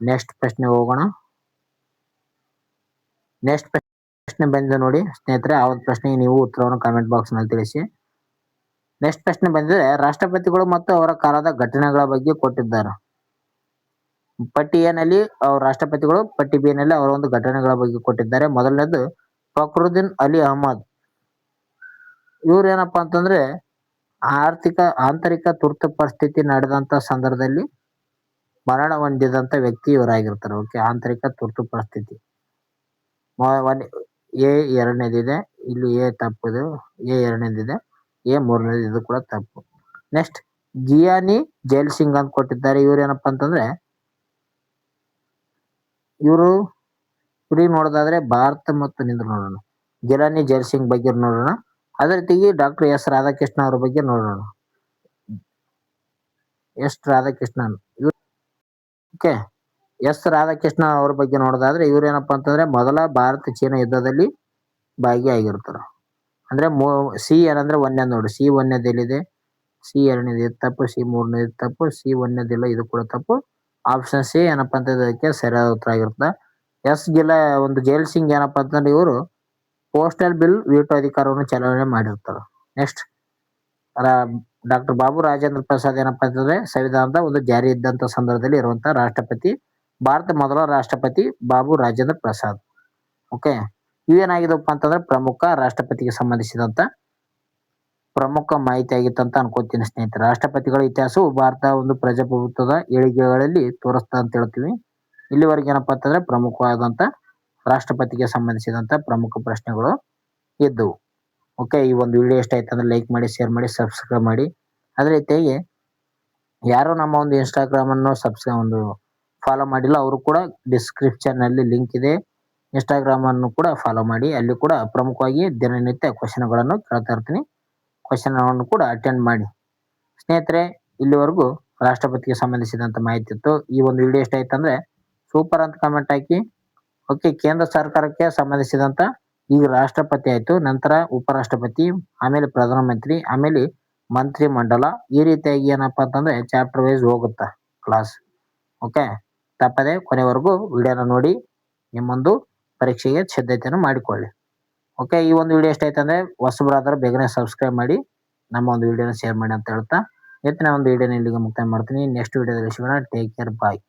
ನೆಕ್ಸ್ಟ್ ಪ್ರಶ್ನೆ ಹೋಗೋಣ. ನೆಕ್ಸ್ಟ್ ಪ್ರಶ್ನೆ ಬಂದಿದೆ ನೋಡಿ ಸ್ನೇಹಿತರೆ. ಆ ಒಂದು ಪ್ರಶ್ನೆಗೆ ನೀವು ಉತ್ತರವನ್ನು ಕಾಮೆಂಟ್ ಬಾಕ್ಸ್ ನಲ್ಲಿ ತಿಳಿಸಿ. ನೆಕ್ಸ್ಟ್ ಪ್ರಶ್ನೆ ಬಂದಿದೆ ರಾಷ್ಟ್ರಪತಿಗಳು ಮತ್ತು ಅವರ ಕಾಲದ ಘಟನೆಗಳ ಬಗ್ಗೆ ಕೊಟ್ಟಿದ್ದಾರೆ. ಪಟ್ಟಿ ಎ ನಲ್ಲಿ ಅವ್ರ ರಾಷ್ಟ್ರಪತಿಗಳು, ಪಟ್ಟಿ ಬಿ ನಲ್ಲಿ ಅವರ ಒಂದು ಘಟನೆಗಳ ಬಗ್ಗೆ ಕೊಟ್ಟಿದ್ದಾರೆ. ಮೊದಲನೇದು ಫಕ್ರುದ್ದೀನ್ ಅಲಿ ಅಹಮದ್. ಇವ್ರು ಏನಪ್ಪಾ ಅಂತಂದ್ರೆ ಆಂತರಿಕ ತುರ್ತು ಪರಿಸ್ಥಿತಿ ನಡೆದಂತ ಸಂದರ್ಭದಲ್ಲಿ ಮರಣ ಹೊಂದಿದಂತ ವ್ಯಕ್ತಿ ಇವರಾಗಿರ್ತಾರೆ. ಓಕೆ, ಆಂತರಿಕ ತುರ್ತು ಪರಿಸ್ಥಿತಿ. ಎ ಎರಡನೇದಿದೆ, ಇಲ್ಲಿ ಎ ತಪ್ಪದು, ಎ ಎರಡನೇದಿದೆ, ಎ ಮೂರನೇದು, ಇದು ಕೂಡ ತಪ್ಪು. ನೆಕ್ಸ್ಟ್ ಗಿಯಾನಿ ಜೈಲ್ ಸಿಂಗ್ ಅಂತ ಕೊಟ್ಟಿದ್ದಾರೆ. ಇವ್ರು ಏನಪ್ಪಾ ಅಂತಂದ್ರೆ ಇವ್ರಿಗೆ ನೋಡೋದಾದ್ರೆ ಭಾರತ ಮತ್ತು ನಿಂದ್ರು ನೋಡೋಣ. ಗಿಲಾನಿ ಜೈಲ್ ಸಿಂಗ್ ಬಗ್ಗೆ ನೋಡೋಣ. ಅದೇ ರೀತಿಯಾಗಿ ಡಾಕ್ಟರ್ ಎಸ್ ರಾಧಾಕೃಷ್ಣ ಅವ್ರ ಬಗ್ಗೆ ನೋಡೋಣ. S Radhakrishnan okay, S Radhakrishna ಅವ್ರ ಬಗ್ಗೆ ನೋಡೋದಾದ್ರೆ ಇವ್ರು ಏನಪ್ಪಾ ಅಂತಂದ್ರೆ ಮೊದಲ ಭಾರತ ಚೀನಾ ಯುದ್ಧದಲ್ಲಿ ಭಾಗಿಯಾಗಿರ್ತಾರ. ಅಂದ್ರೆ ಸಿ ಏನಂದ್ರೆ ಒಂದೇ ನೋಡಿ, ಸಿ ಒಂದೇದೆಲ್ಲಿದೆ, ಸಿ ಎರಡನೇದು ತಪ್ಪು, ಸಿ ಮೂರನೇದು ತಪ್ಪು, ಸಿ ಒಂದೇದಿಲ್ಲ, ಇದು ಕೂಡ ತಪ್ಪು. ಆಪ್ಷನ್ ಸಿ ಏನಪ್ಪಾ ಅಂತಂದ್ರೆ ಅದಕ್ಕೆ ಸರಿಯಾದ ಉತ್ತರ ಆಗಿರುತ್ತೆ. ಎಸ್ ಒಂದು ಜೈಲ್ ಸಿಂಗ್ ಏನಪ್ಪಾ ಅಂತಂದ್ರೆ ಇವರು ಪೋಸ್ಟಲ್ ಬಿಲ್ ವೀಟೋ ಅಧಿಕಾರವನ್ನು ಚಲಾವಣೆ ಮಾಡಿರ್ತಾರೆ. ನೆಕ್ಸ್ಟ್ ಡಾಕ್ಟರ್ ಬಾಬು ರಾಜೇಂದ್ರ ಪ್ರಸಾದ್ ಏನಪ್ಪಾ ಅಂತಂದ್ರೆ ಸಂವಿಧಾನದ ಒಂದು ಜಾರಿ ಇದ್ದಂತ ಸಂದರ್ಭದಲ್ಲಿ ಇರುವಂತಹ ರಾಷ್ಟ್ರಪತಿ, ಭಾರತ ಮೊದಲ ರಾಷ್ಟ್ರಪತಿ ಬಾಬು ರಾಜೇಂದ್ರ ಪ್ರಸಾದ್. ಓಕೆ, ಇವೇನಾಗಿದಪ್ಪ ಅಂತಂದ್ರೆ ಪ್ರಮುಖ ರಾಷ್ಟ್ರಪತಿಗೆ ಸಂಬಂಧಿಸಿದಂತ ಪ್ರಮುಖ ಮಾಹಿತಿ ಆಗಿತ್ತಂತ ಅನ್ಕೋತೀನಿ ಸ್ನೇಹಿತರೆ. ರಾಷ್ಟ್ರಪತಿಗಳ ಇತಿಹಾಸವು ಭಾರತ ಒಂದು ಪ್ರಜಾಪ್ರಭುತ್ವದ ಏಳಿಗೆಗಳಲ್ಲಿ ತೋರಿಸ್ತಾ ಅಂತ ಹೇಳ್ತೀವಿ. ಇಲ್ಲಿವರೆಗೆ ಏನಪ್ಪಾ ಅಂತಂದ್ರೆ ಪ್ರಮುಖವಾದಂತ ರಾಷ್ಟ್ರಪತಿಗೆ ಸಂಬಂಧಿಸಿದಂತ ಪ್ರಮುಖ ಪ್ರಶ್ನೆಗಳು ಇದ್ದವು. ಓಕೆ, ಈ ಒಂದು ವಿಡಿಯೋ ಇಷ್ಟ ಆಯ್ತು ಅಂದ್ರೆ ಲೈಕ್ ಮಾಡಿ, ಶೇರ್ ಮಾಡಿ, ಸಬ್ಸ್ಕ್ರೈಬ್ ಮಾಡಿ. ಅದೇ ರೀತಿಯಾಗಿ ಯಾರು ನಮ್ಮ ಒಂದು ಇನ್ಸ್ಟಾಗ್ರಾಮ್ ಅನ್ನು ಫಾಲೋ ಮಾಡಿಲ್ಲ ಅವರು ಕೂಡ ಡಿಸ್ಕ್ರಿಪ್ಷನ್ ನಲ್ಲಿ ಲಿಂಕ್ ಇದೆ. ಇನ್ಸ್ಟಾಗ್ರಾಮ್ ಅನ್ನು ಕೂಡ ಫಾಲೋ ಮಾಡಿ. ಅಲ್ಲಿ ಕೂಡ ಪ್ರಮುಖವಾಗಿ ದಿನನಿತ್ಯ ಕ್ವಶನ್ಗಳನ್ನು ಕೇಳ್ತಾ ಇರ್ತೀನಿ. ಕ್ವಶನ್ ಅನ್ನು ಕೂಡ ಅಟೆಂಡ್ ಮಾಡಿ. ಸ್ನೇಹಿತರೆ, ಇಲ್ಲಿವರೆಗೂ ರಾಷ್ಟ್ರಪತಿಗೆ ಸಂಬಂಧಿಸಿದಂತ ಮಾಹಿತಿ ಇತ್ತು. ಈ ಒಂದು ವಿಡಿಯೋ ಇಷ್ಟ ಆಯ್ತು ಅಂದ್ರೆ ಸೂಪರ್ ಅಂತ ಕಮೆಂಟ್ ಹಾಕಿ. ಓಕೆ, ಕೇಂದ್ರ ಸರ್ಕಾರಕ್ಕೆ ಸಂಬಂಧಿಸಿದಂತ ಈಗ ರಾಷ್ಟ್ರಪತಿ ಆಯ್ತು, ನಂತರ ಉಪರಾಷ್ಟ್ರಪತಿ, ಆಮೇಲೆ ಪ್ರಧಾನಮಂತ್ರಿ, ಆಮೇಲೆ ಮಂತ್ರಿ ಮಂಡಲ, ಈ ರೀತಿಯಾಗಿ ಏನಪ್ಪಾ ಅಂತಂದ್ರೆ ಚಾಪ್ಟರ್ ವೈಸ್ ಹೋಗುತ್ತಾ ಕ್ಲಾಸ್. ಓಕೆ, ತಪ್ಪದೆ ಕೊನೆವರೆಗೂ ವಿಡಿಯೋನ ನೋಡಿ ನಿಮ್ಮೊಂದು ಪರೀಕ್ಷೆಗೆ ಸಿದ್ಧತೆಯನ್ನು ಮಾಡಿಕೊಳ್ಳಿ. ಓಕೆ, ಈ ಒಂದು ವಿಡಿಯೋ ಇಷ್ಟ ಆಯ್ತು ಅಂದ್ರೆ ಹೊಸಬರಾದ್ರೆ ಬೇಗನೆ ಸಬ್ಸ್ಕ್ರೈಬ್ ಮಾಡಿ, ನಮ್ಮ ಒಂದು ವಿಡಿಯೋನ ಶೇರ್ ಮಾಡಿ ಅಂತ ಹೇಳ್ತಾ ಇವತ್ತಿನ ಒಂದು ವಿಡಿಯೋನ ಇಲ್ಲಿಗೆ ಮುಕ್ತಾಯ ಮಾಡ್ತೀನಿ. ನೆಕ್ಸ್ಟ್ ವಿಡಿಯೋದಲ್ಲಿ ಸಿಗೋಣ. ಟೇಕ್ ಕೇರ್, ಬಾಯ್.